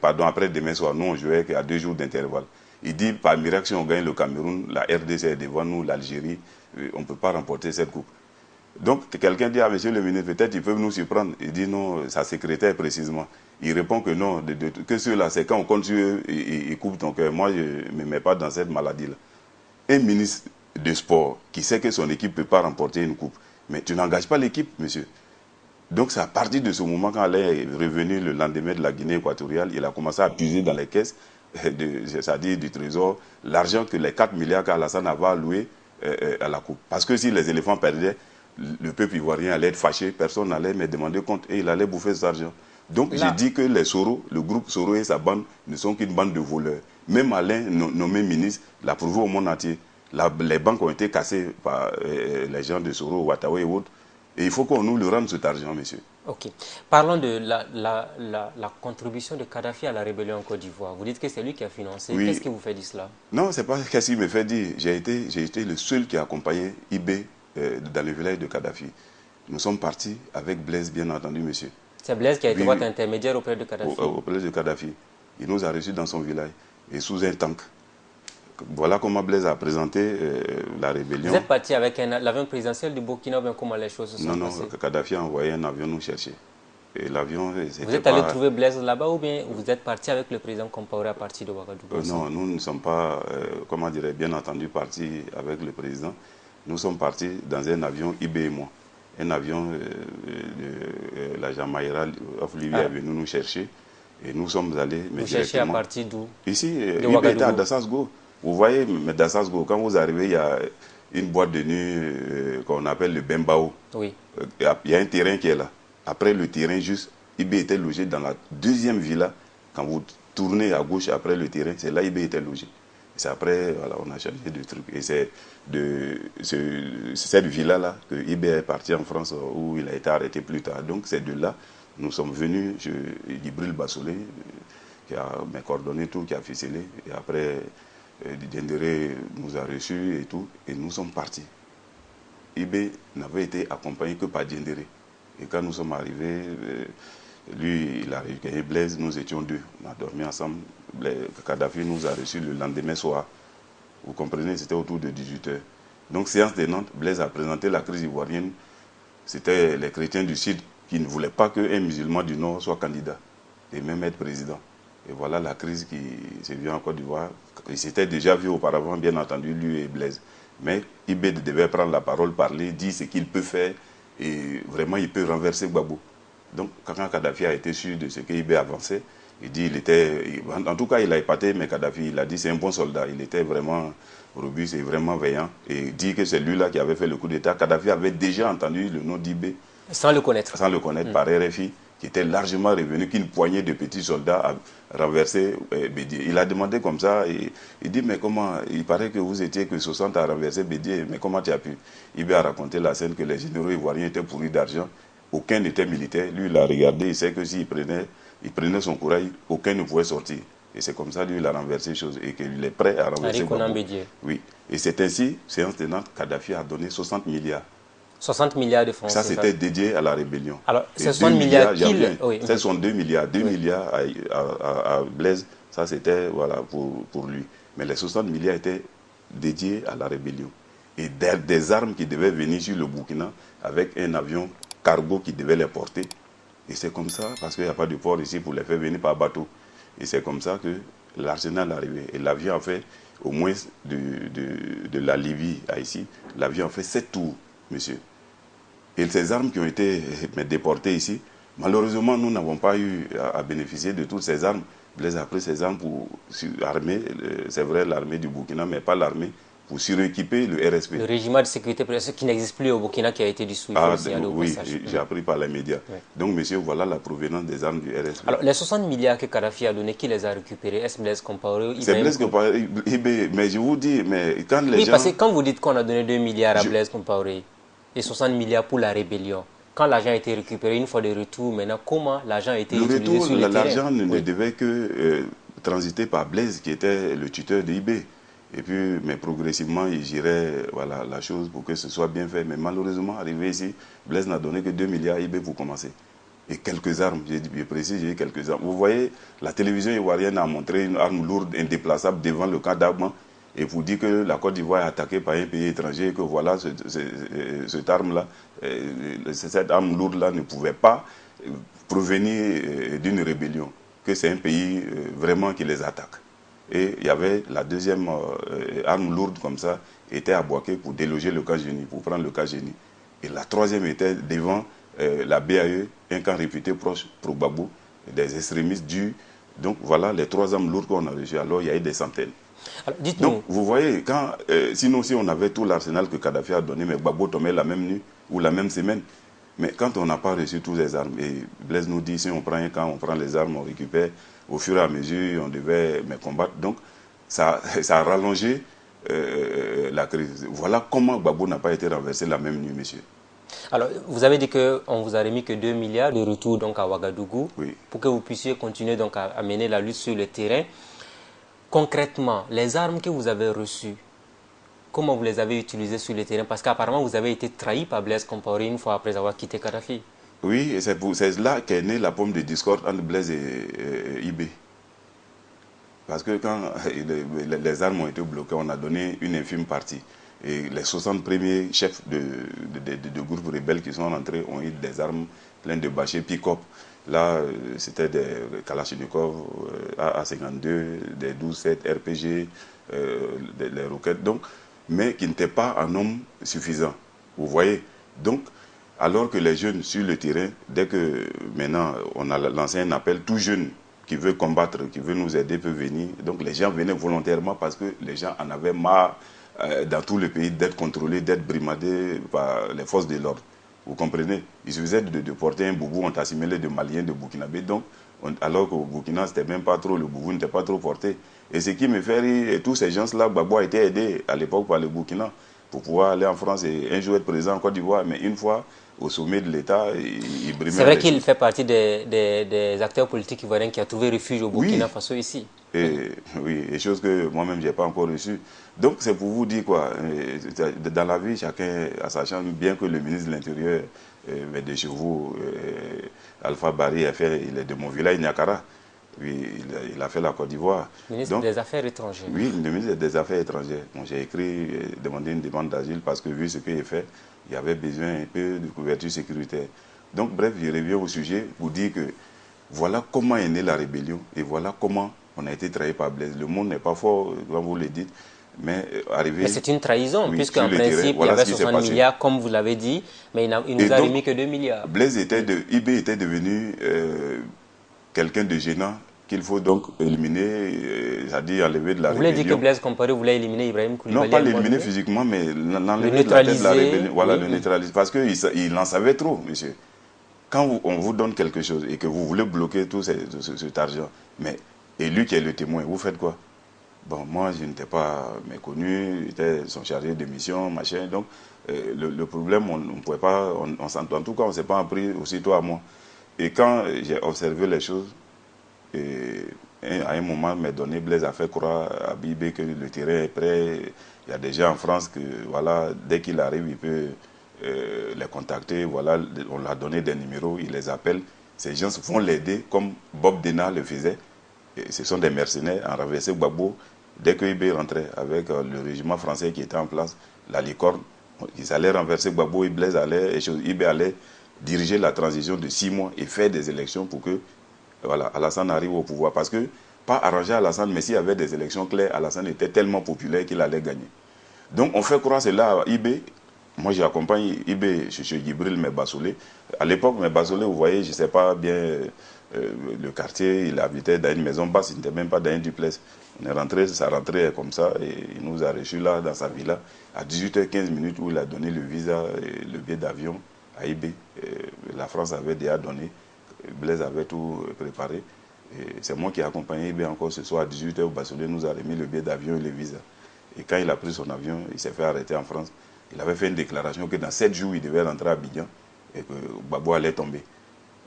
Après demain soir, nous on jouait qu'à 2 jours d'intervalle. Il dit, par miracle, si on gagne le Cameroun, la RDC est devant nous, l'Algérie, on ne peut pas remporter cette coupe. Donc, quelqu'un dit à monsieur le ministre, peut-être ils peuvent nous surprendre. Il dit non, sa secrétaire précisément. Il répond que non, que ceux-là, c'est quand on compte sur eux, ils coupent ton cœur. Moi, je ne me mets pas dans cette maladie-là. Un ministre de sport qui sait que son équipe ne peut pas remporter une coupe, mais tu n'engages pas l'équipe, monsieur. Donc c'est à partir de ce moment, quand Alain est revenu le lendemain de la Guinée équatoriale, il a commencé à puiser dans les caisses, c'est-à-dire du trésor, l'argent que les 4 milliards qu'Alassane avait alloués à la coupe. Parce que si les éléphants perdaient, le peuple ivoirien allait être fâché, personne n'allait me demander compte et il allait bouffer cet argent. Donc j'ai dit que les Soro, le groupe Soro et sa bande ne sont qu'une bande de voleurs. Même Alain, nommé ministre, l'a prouvé au monde entier. Les banques ont été cassées par les gens de Soro, Ouattara et autres. Et il faut qu'on nous le rende cet argent, monsieur. Ok. Parlons de la contribution de Kadhafi à la rébellion en Côte d'Ivoire. Vous dites que c'est lui qui a financé. Oui. Qu'est-ce qui vous fait dire cela? Non, c'est pas qu'est-ce qu'il me fait dire. J'ai été le seul qui a accompagné IB dans le village de Kadhafi. Nous sommes partis avec Blaise, bien entendu, monsieur. C'est Blaise qui a été votre intermédiaire auprès de Kadhafi. Auprès de Kadhafi. Il nous a reçus dans son village et sous un tank. Voilà comment Blaise a présenté la rébellion. Vous êtes parti avec l'avion présidentiel du Burkina, bien comment les choses se sont passées? Non, Kadhafi a envoyé un avion nous chercher. Et l'avion, vous êtes allé trouver Blaise là-bas ou bien vous êtes parti avec le président Compaoré à partir de Ouagadougou? Non, nous ne sommes pas, comment dirais, bien entendu, partis avec le président. Nous sommes partis dans un avion IB et moi. Un avion de l'agent Maïra lui est venu nous chercher. Et nous sommes allés. Vous cherchez à partir d'où? Ici, IB était à Dassasgo. Vous voyez, mais Dassasgo, quand vous arrivez, il y a une boîte de nuit qu'on appelle le Bembao. Oui. Il y a un terrain qui est là. Après le terrain, juste, IB était logé dans la deuxième villa. Quand vous tournez à gauche après le terrain, c'est là IB était logé. C'est après, voilà, on a changé de truc. Et c'est de cette villa-là que IB est parti en France où il a été arrêté plus tard. Donc c'est de là, nous sommes venus, Gibril Bassolé, qui a mes coordonnées, tout, qui a ficelé. Et après, Diendéré nous a reçus et tout, et nous sommes partis. IB n'avait été accompagné que par Diendéré. Et quand nous sommes arrivés, lui, il a recueilli Blaise, nous étions deux. On a dormi ensemble. Kadhafi nous a reçus le lendemain soir. Vous comprenez, c'était autour de 18h. Donc, séance de Nantes, Blaise a présenté la crise ivoirienne. C'était les chrétiens du Sud qui ne voulaient pas qu'un musulman du Nord soit candidat et même être président. Et voilà la crise qui s'est vue en Côte d'Ivoire. Il s'était déjà vu auparavant, bien entendu, lui et Blaise. Mais Ibé devait prendre la parole, parler, dire ce qu'il peut faire. Et vraiment, il peut renverser Gbagbo. Donc, quand Kadhafi a été sûr de ce qu'Ibé avançait, il dit, en tout cas, il a épaté, mais Kadhafi, il a dit, c'est un bon soldat. Il était vraiment robuste et vraiment veillant. Et il dit que c'est lui-là qui avait fait le coup d'État. Kadhafi avait déjà entendu le nom d'Ibé. Sans le connaître. Sans le connaître, par RFI, qui était largement revenu qu'une poignée de petits soldats a renversé Bédié. Il a demandé comme ça, et il dit, mais comment, il paraît que vous étiez que 60 à renverser Bédié, mais comment tu as pu? Ibé a raconté la scène que les généraux ivoiriens étaient pourris d'argent, aucun n'était militaire. Lui, il a regardé, il sait que s'il prenait son courage, aucun ne pouvait sortir. Et c'est comme ça, lui, il a renversé les choses et qu'il est prêt à renverser Bédié. Oui. Et c'est ainsi, séance tenante, Kadhafi a donné 60 milliards. 60 milliards de francs. Ça, c'était dédié à la rébellion. Alors, ces 60 milliards, ce sont 2 milliards. 2 milliards à Blaise, ça c'était voilà, pour lui. Mais les 60 milliards étaient dédiés à la rébellion. Et des armes qui devaient venir sur le Burkina avec un avion cargo qui devait les porter. Et c'est comme ça, parce qu'il n'y a pas de port ici pour les faire venir par bateau. Et c'est comme ça que l'arsenal est arrivé. Et l'avion a fait, au moins de la Libye à ici, l'avion a fait 7 tours, monsieur. Et ces armes qui ont été déportées ici, malheureusement, nous n'avons pas eu à bénéficier de toutes ces armes. Blaise a pris ces armes pour armer, c'est vrai, l'armée du Burkina, mais pas l'armée, pour suréquiper le RSP. Le régiment de sécurité qui n'existe plus au Burkina, qui a été dissous. Oui, j'ai appris par les médias. Oui. Donc, monsieur, voilà la provenance des armes du RSP. Alors, les 60 milliards que Kadhafi a donnés, qui les a récupérés? Est-ce Blaise Compaoré? C'est Blaise Compaoré, mais je vous dis, mais quand les gens... Oui, parce que quand vous dites qu'on a donné 2 milliards à Blaise Compaoré, et 60 milliards pour la rébellion. Quand l'argent a été récupéré, une fois de retour, maintenant, comment l'argent a été utilisé sur le terrain? L'argent ne devait que transiter par Blaise, qui était le tuteur de IB. Et puis, mais progressivement, il gérait voilà, la chose pour que ce soit bien fait. Mais malheureusement, arrivé ici, Blaise n'a donné que 2 milliards à IB pour commencer. Et quelques armes, j'ai précisé, j'ai quelques armes. Vous voyez, la télévision ivoirienne a montré une arme lourde, indéplaçable devant le camp d'Agman. Et pour dire que la Côte d'Ivoire est attaquée par un pays étranger, et que voilà, cette arme-là, cette arme lourde-là ne pouvait pas provenir d'une rébellion, que c'est un pays vraiment qui les attaque. Et il y avait la deuxième arme lourde comme ça, était à Boaké pour déloger le cas Génie, pour prendre le cas Génie. Et la troisième était devant la BAE, un camp réputé proche pour Gbagbo, des extrémistes durs. Donc voilà les 3 armes lourdes qu'on a reçues. Alors il y a eu des centaines. Donc vous voyez, quand, sinon si on avait tout l'arsenal que Kadhafi a donné, mais Gbagbo tombait la même nuit ou la même semaine. Mais quand on n'a pas reçu toutes les armes, et Blaise nous dit, si on prend un camp, on prend les armes, on récupère, au fur et à mesure, on devait combattre. Donc ça a rallongé la crise. Voilà comment Gbagbo n'a pas été renversé la même nuit, monsieur. Alors, vous avez dit qu'on vous a remis que 2 milliards de retour donc, à Ouagadougou oui. pour que vous puissiez continuer donc, à mener la lutte sur le terrain. Concrètement, les armes que vous avez reçues, comment vous les avez utilisées sur le terrain? Parce qu'apparemment, vous avez été trahi par Blaise Compaoré une fois après avoir quitté Kadhafi. Oui, et c'est là qu'est née la pomme de discorde entre Blaise et IB. Parce que quand les armes ont été bloquées, on a donné une infime partie. Et les 60 premiers chefs de groupes rebelles qui sont rentrés ont eu des armes pleines de bâchés, pick-up. Là, c'était des Kalachnikov, AA-52, des 12-7 RPG, les roquettes, donc, mais qui n'étaient pas en nombre suffisant. Vous voyez? Donc, alors que les jeunes sur le terrain, dès que maintenant on a lancé un appel, tout jeune qui veut combattre, qui veut nous aider peut venir. Donc les gens venaient volontairement parce que les gens en avaient marre dans tout le pays d'être contrôlés, d'être brimandés par les forces de l'ordre. Vous comprenez? Il suffisait de porter un boubou, on t'assimilait de Maliens, de Burkinabés. Donc, alors qu'au Burkina, c'était même pas trop, le boubou n'était pas trop porté. Et ce qui me fait rire, et tous ces gens-là, Gbagbo a été aidé à l'époque par le Burkina pour pouvoir aller en France et un jour être présent en Côte d'Ivoire. Mais une fois au sommet de l'État, il brimait. C'est vrai qu'il fait partie des acteurs politiques ivoiriens qui a trouvé refuge au Burkina Faso ici. Oui, et chose que moi-même, je n'ai pas encore reçue. Donc, c'est pour vous dire quoi, dans la vie, chacun a sa chance, bien que le ministre de l'Intérieur, de chez vous, Alpha Barry, il est de mon village, Niakara. Oui, il a fait la Côte d'Ivoire. Ministre des Affaires étrangères. Oui, le ministre des Affaires étrangères. Bon, j'ai écrit, demandé une demande d'asile parce que vu ce qu'il a fait, il y avait besoin un peu de couverture sécuritaire. Donc, bref, je reviens au sujet pour dire que voilà comment est née la rébellion et voilà comment on a été trahi par Blaise. Le monde n'est pas fort, comme vous le dites, mais arrivé... Mais c'est une trahison, oui, puisqu'en principe, terrain, voilà, il y avait 60 milliards, comme vous l'avez dit, mais il nous a remis que 2 milliards. Blaise IB était devenu quelqu'un de gênant qu'il faut donc éliminer, c'est-à-dire enlever de la rébellion. Vous voulez dire que Blaise Compaoré voulait éliminer Ibrahim Koulibaly? Non, pas l'éliminer physiquement, mais l'enlever de la tête de la rébellion. Voilà, le neutraliser. Parce qu'il en savait trop, monsieur. Quand on vous donne quelque chose et que vous voulez bloquer tout cet argent, et lui qui est le témoin, vous faites quoi? Bon, moi, je n'étais pas méconnu, j'étais son chargé de mission, machin. Donc, le problème, on ne pouvait pas, en tout cas, on ne s'est pas appris aussitôt à moi. Et quand j'ai observé les choses, à un moment, m'est donné, Blaise a fait croire à Bibé que le terrain est prêt. Il y a des gens en France que, voilà, dès qu'il arrive, il peut les contacter. Voilà, on leur a donné des numéros, il les appelle. Ces gens vont l'aider, comme Bob Denard le faisait. Et ce sont des mercenaires en renversé Gbagbo. Dès que Ibé rentrait avec le régiment français qui était en place, la licorne, ils allaient renverser Gbagbo, Blaise allait, Ibé allait diriger la transition de 6 mois et faire des élections pour que voilà, Alassane arrive au pouvoir. Parce que, pas arranger Alassane, mais s'il y avait des élections claires, Alassane était tellement populaire qu'il allait gagner. Donc on fait croire cela à Ibé. Moi j'accompagne Ibé chez Djibril Mebasoulé. À l'époque, Mebasoulé, vous voyez, je ne sais pas bien le quartier, il habitait dans une maison basse, il n'était même pas dans un duplex. On est rentré, ça rentrait comme ça, et il nous a reçus là, dans sa villa, à 18h15 où il a donné le visa et le billet d'avion à Ibé. La France avait déjà donné. Blaise avait tout préparé. C'est moi qui ai accompagné Ibé encore ce soir à 18h au Bassolé, nous a remis le billet d'avion et le visa. Et quand il a pris son avion, il s'est fait arrêter en France. Il avait fait une déclaration que dans 7 jours, il devait rentrer à Abidjan et que Gbagbo allait tomber.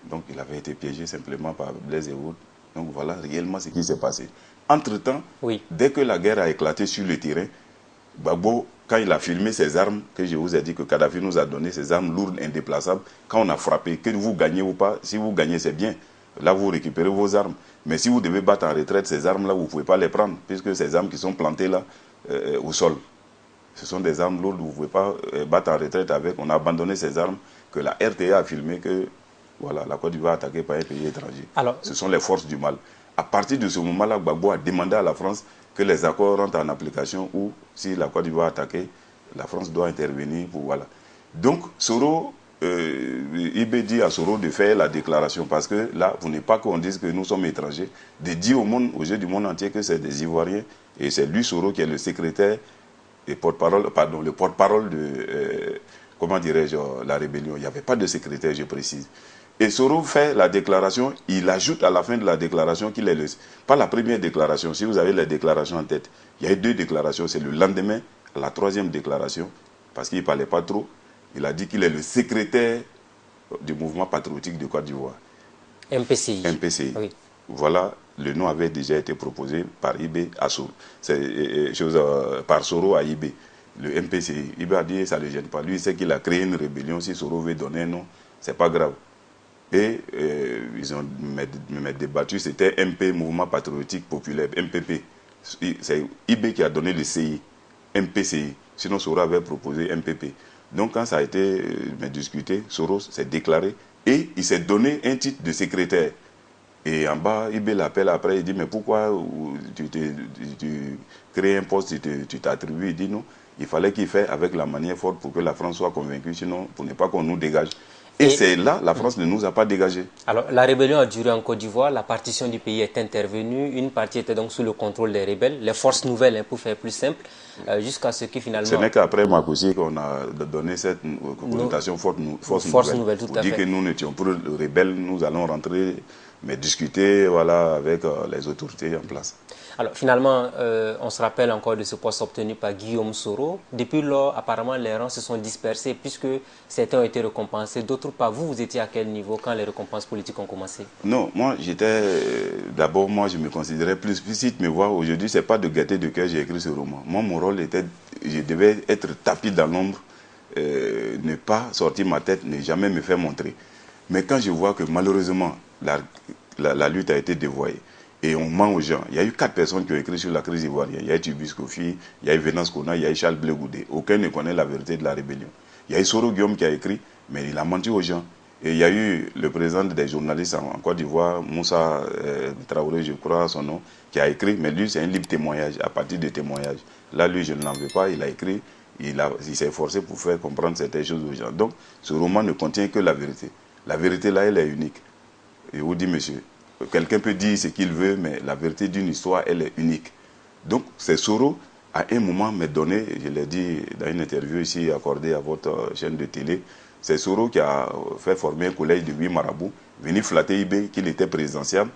Donc il avait été piégé simplement par Blaise et autres. Donc voilà réellement ce qui s'est passé. Entre-temps, dès que la guerre a éclaté sur le terrain, Gbagbo, quand il a filmé ses armes, que je vous ai dit que Kadhafi nous a donné ses armes lourdes, indéplaçables, quand on a frappé, que vous gagnez ou pas, si vous gagnez c'est bien, là vous récupérez vos armes. Mais si vous devez battre en retraite, ces armes-là, vous ne pouvez pas les prendre, puisque ces armes qui sont plantées là, au sol, ce sont des armes lourdes, vous ne pouvez pas battre en retraite avec. On a abandonné ces armes que la RTA a filmé que voilà, la Côte d'Ivoire attaquée par un pays étranger. Alors, ce sont les forces du mal. À partir de ce moment-là, Gbagbo a demandé à la France que les accords rentrent en application ou si la Côte d'Ivoire est attaquée, la France doit intervenir pour voilà. Donc Soro Ibé dit à Soro de faire la déclaration, parce que là, vous n'êtes pas qu'on dise que nous sommes étrangers, de dire au monde, aux yeux du monde entier que c'est des Ivoiriens, et c'est lui, Soro, qui est le secrétaire et porte-parole, pardon, le porte-parole de, comment dirais-je, la rébellion. Il n'y avait pas de secrétaire, je précise. Et Soro fait la déclaration, il ajoute à la fin de la déclaration qu'il est le... Pas la première déclaration, si vous avez les déclarations en tête, il y a eu 2 déclarations, c'est le lendemain, la 3e déclaration, parce qu'il ne parlait pas trop, il a dit qu'il est le secrétaire du mouvement patriotique de Côte d'Ivoire. MPCI. MPCI. Oui. Voilà, le nom avait déjà été proposé par Ibé à Soro. Par Soro à Ibé, le MPCI. Ibé a dit ça ne le gêne pas. Lui, il sait qu'il a créé une rébellion. Si Soro veut donner un nom, ce n'est pas grave. Et ils ont débattu, c'était MP, Mouvement Patriotique Populaire, MPP. C'est Ibé qui a donné le CI, MPCI. Sinon, Soro avait proposé MPP. Donc, quand ça a été discuté, Soro s'est déclaré et il s'est donné un titre de secrétaire. Et en bas, Ibé l'appelle après, il dit, mais pourquoi tu crées un poste, tu t'attribues? Il dit non, il fallait qu'il fasse avec la manière forte pour que la France soit convaincue, sinon, pour ne pas qu'on nous dégage. Et c'est là, la France ne nous a pas dégagés. Alors, la rébellion a duré en Côte d'Ivoire, la partition du pays est intervenue, une partie était donc sous le contrôle des rebelles, les forces nouvelles, pour faire plus simple, jusqu'à ce que finalement... Ce n'est qu'après Makoussi qu'on a donné cette connotation force nouvelle. Tout pour à dire fait. que nous n'étions pas rebelles, nous allons rentrer, mais discuter voilà, avec les autorités en place. Alors finalement, on se rappelle encore de ce poste obtenu par Guillaume Soro. Depuis lors, apparemment, les rangs se sont dispersés puisque certains ont été récompensés, d'autres pas. Vous étiez à quel niveau quand les récompenses politiques ont commencé? Non, moi j'étais, d'abord moi je me considérais plus, si tu me vois aujourd'hui, c'est pas de gaieté de cœur j'ai écrit ce roman. Moi mon rôle était, je devais être tapis dans l'ombre, ne pas sortir ma tête, ne jamais me faire montrer. Mais quand je vois que malheureusement la lutte a été dévoyée, et on ment aux gens. Il y a eu 4 personnes qui ont écrit sur la crise ivoirienne. Il y a eu Tubis Kofi, il y a eu Venance Kona, il y a eu Charles Blé Goudé. Aucun ne connaît la vérité de la rébellion. Il y a eu Soro Guillaume qui a écrit, mais il a menti aux gens. Et il y a eu le président des journalistes en Côte d'Ivoire, Moussa Traoré, je crois son nom, qui a écrit, mais lui c'est un livre témoignage, à partir de témoignages. Là, lui, je ne l'en veux pas, il a écrit, il s'est efforcé pour faire comprendre certaines choses aux gens. Donc, ce roman ne contient que la vérité. La vérité, là, elle est unique. Et vous dis, monsieur, quelqu'un peut dire ce qu'il veut, mais la vérité d'une histoire, elle est unique. Donc, c'est Soro, à un moment, m'a donné, je l'ai dit dans une interview ici accordée à votre chaîne de télé, c'est Soro qui a fait former un collège de 8 marabouts, venu flatter Ibé qu'il était présidentiel,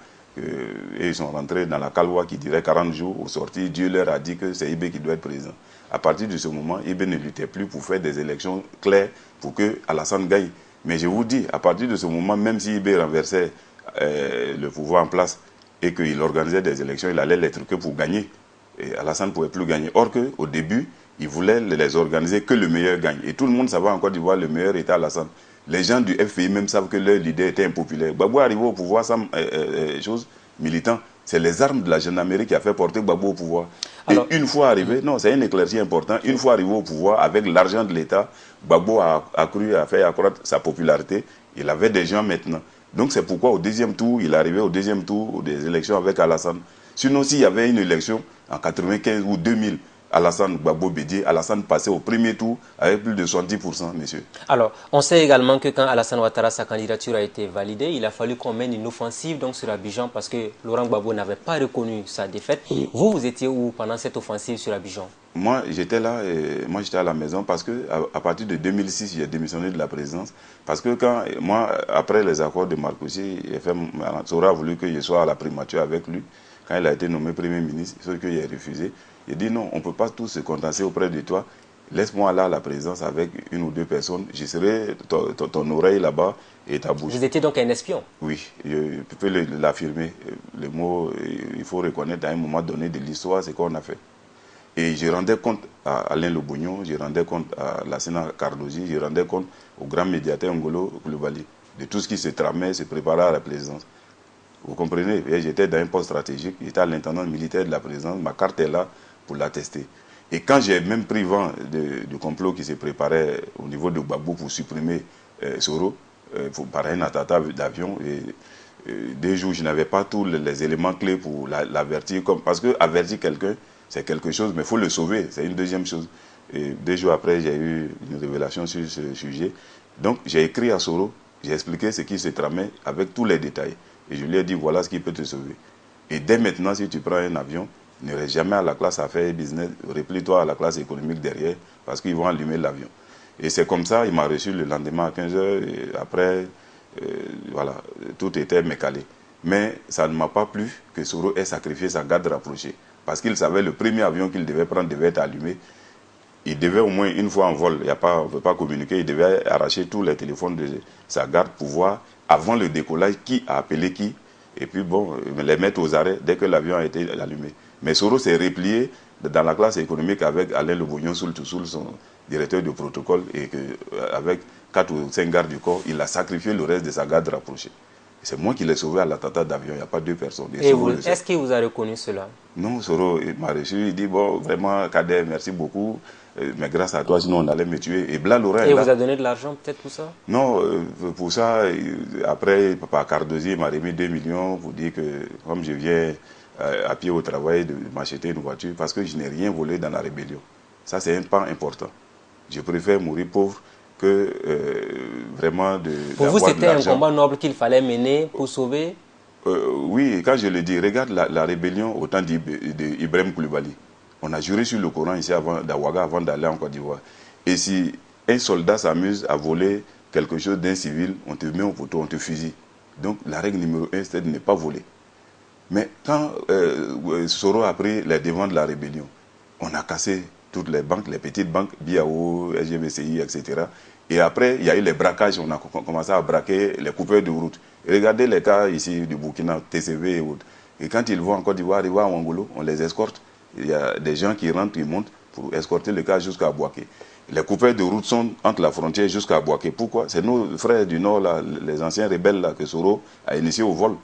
et ils sont rentrés dans la calwa qui dirait 40 jours. Au sortir, Dieu leur a dit que c'est Ibé qui doit être président. À partir de ce moment, Ibé ne luttait plus pour faire des élections claires pour que Alassane gagne. Mais je vous dis, à partir de ce moment, même si Ibé renversait le pouvoir en place et qu'il organisait des élections, il allait l'être que pour gagner. Et Alassane ne pouvait plus gagner. Or qu'au début, il voulait les organiser que le meilleur gagne. Et tout le monde savait en Côte d'Ivoire le meilleur était Alassane. Les gens du FPI même savent que leur leader était impopulaire. Gbagbo arrivé au pouvoir sans chose militant. C'est les armes de la gendarmerie qui a fait porter Gbagbo au pouvoir. Alors, et une fois arrivé, non, c'est un éclairci important, une fois arrivé au pouvoir, avec l'argent de l'État, Gbagbo a fait accroître sa popularité. Il avait des gens maintenant. Donc c'est pourquoi au deuxième tour, il est arrivé au deuxième tour des élections avec Alassane. Sinon, s'il y avait une élection en 95 ou 2000, Alassane Gbagbo Bédié, Alassane passait au premier tour avec plus de 70%, monsieur. Alors, on sait également que quand Alassane Ouattara, sa candidature a été validée, il a fallu qu'on mène une offensive donc, sur Abidjan parce que Laurent Gbagbo n'avait pas reconnu sa défaite. Oui. Vous étiez où pendant cette offensive sur Abidjan? Moi, j'étais là, moi j'étais à la maison parce que à partir de 2006, j'ai démissionné de la présidence. Parce que quand, moi, après les accords de Marcoussi, Soro a voulu que je sois à la primature avec lui. Quand il a été nommé Premier ministre, ce que j'ai refusé. Il dit non, on ne peut pas tous se condenser auprès de toi. Laisse-moi là à la présidence avec une ou deux personnes. Je serai ton oreille là-bas et ta bouche. Vous étiez donc un espion? Oui, je peux l'affirmer. Le mot, il faut reconnaître à un moment donné de l'histoire ce qu'on a fait. Et je rendais compte à Alain Lobognon, je rendais compte à Lassina Cardozi, je rendais compte au grand médiateur Ngolo Coulibaly de tout ce qui se tramait, se préparait à la présidence. Vous comprenez? J'étais dans un poste stratégique, j'étais à l'intendant militaire de la présidence, ma carte est là pour l'attester. Et quand j'ai même pris vent du complot qui se préparait au niveau de Gbagbo pour supprimer Soro, par un attentat d'avion, 2 jours, je n'avais pas tous les éléments clés pour l'avertir, parce que avertir quelqu'un, c'est quelque chose, mais il faut le sauver, c'est une deuxième chose. Et 2 jours après, j'ai eu une révélation sur ce sujet. Donc j'ai écrit à Soro, j'ai expliqué ce qui se tramait avec tous les détails. Et je lui ai dit, voilà ce qui peut te sauver. Et dès maintenant, si tu prends un avion, ne reste jamais à la classe affaires et business, replie-toi à la classe économique derrière, parce qu'ils vont allumer l'avion. Et c'est comme ça, il m'a reçu le lendemain à 15h, et après, voilà, tout était mécalé. Mais ça ne m'a pas plu que Soro ait sacrifié sa garde rapprochée, parce qu'il savait le premier avion qu'il devait prendre devait être allumé. Il devait au moins une fois en vol, on ne peut pas communiquer, il devait arracher tous les téléphones de sa garde pour voir, avant le décollage, qui a appelé qui, et puis bon, les mettre aux arrêts dès que l'avion a été allumé. Mais Soro s'est replié dans la classe économique avec Alain Le Bougnon Soul, son directeur de protocole, et avec 4 ou 5 gardes du corps, il a sacrifié le reste de sa garde rapprochée. C'est moi qui l'ai sauvé à l'attentat d'avion, il n'y a pas deux personnes. Et est-ce qu'il vous a reconnu cela? Non, Soro m'a reçu, il dit, bon, vraiment, Kader, merci beaucoup, mais grâce à toi, sinon on allait me tuer. Et Blas Laurent Et vous a donné de l'argent peut-être pour ça? Non, pour ça, après, par Cardozy, il m'a remis 2 millions pour dire que, comme je viens à pied au travail, de m'acheter une voiture, parce que je n'ai rien volé dans la rébellion. Ça, c'est un pas important. Je préfère mourir pauvre que vraiment de... Pour vous, c'était un combat noble qu'il fallait mener pour sauver? Oui, quand je le dis, regarde la rébellion au temps d'Ibrahim Koulibaly. On a juré sur le Coran ici d'Aouaga avant d'aller en Côte d'Ivoire. Et si un soldat s'amuse à voler quelque chose d'un civil, on te met au poteau, on te fusille. Donc la règle numéro 1, c'est de ne pas voler. Mais quand Soro a pris les devants de la rébellion, on a cassé toutes les banques, les petites banques, BIAO, SGBCI, etc. Et après, il y a eu les braquages, on a commencé à braquer les coupeurs de route. Et regardez les cas ici du Burkina, TCV et autres. Et quand ils vont en Côte d'Ivoire, arriver à Ouangolo, on les escorte. Il y a des gens qui rentrent, ils montent pour escorter le cas jusqu'à Bouaké. Les coupeurs de route sont entre la frontière jusqu'à Bouaké. Pourquoi? C'est nos frères du Nord, là, les anciens rebelles là, que Soro a initiés au vol.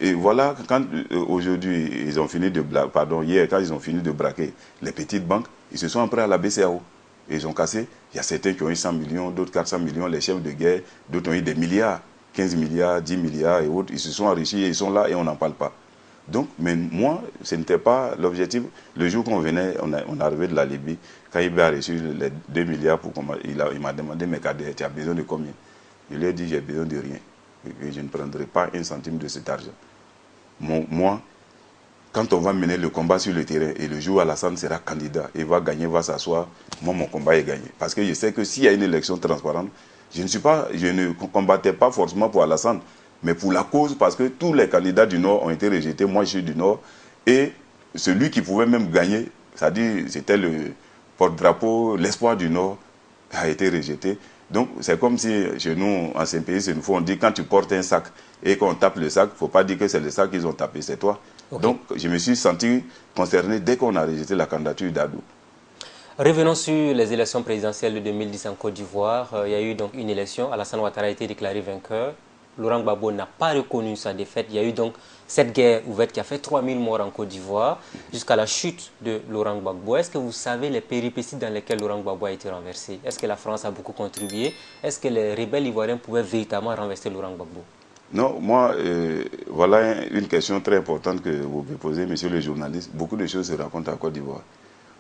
Et voilà, quand aujourd'hui, ils ont fini de hier, quand ils ont fini de braquer les petites banques, ils se sont empruntés à la BCAO. Et ils ont cassé. Il y a certains qui ont eu 100 millions, d'autres 400 millions, les chefs de guerre, d'autres ont eu des milliards, 15 milliards, 10 milliards et autres. Ils se sont enrichis et ils sont là et on n'en parle pas. Donc, mais moi, ce n'était pas l'objectif. Le jour qu'on venait, on arrivait de la Libye, quand il a reçu les 2 milliards, il m'a demandé, mais Kader, tu as besoin de combien? Je lui ai dit, j'ai besoin de rien. Et je ne prendrai pas un centime de cet argent. Moi, quand on va mener le combat sur le terrain et le jour Alassane sera candidat et va gagner, va s'asseoir, moi, mon combat est gagné. Parce que je sais que s'il y a une élection transparente, je ne combattais pas forcément pour Alassane, mais pour la cause, parce que tous les candidats du Nord ont été rejetés. Moi, je suis du Nord. Et celui qui pouvait même gagner, c'est-à-dire c'était le porte-drapeau, l'espoir du Nord, a été rejeté. Donc, c'est comme si chez nous, en pays, c'est une fois, on dit quand tu portes un sac et qu'on tape le sac, il ne faut pas dire que c'est le sac qu'ils ont tapé, c'est toi. Okay. Donc, je me suis senti concerné dès qu'on a rejeté la candidature d'Adou. Revenons sur les élections présidentielles de 2010 en Côte d'Ivoire. Il y a eu donc une élection. Alassane Ouattara a été déclaré vainqueur. Laurent Gbagbo n'a pas reconnu sa défaite. Il y a eu donc cette guerre ouverte qui a fait 3000 morts en Côte d'Ivoire jusqu'à la chute de Laurent Gbagbo. Est-ce que vous savez les péripéties dans lesquelles Laurent Gbagbo a été renversé? Est-ce que la France a beaucoup contribué? Est-ce que les rebelles ivoiriens pouvaient véritablement renverser Laurent Gbagbo? Non, moi, voilà une question très importante que vous pouvez poser, monsieur le journaliste. Beaucoup de choses se racontent en Côte d'Ivoire.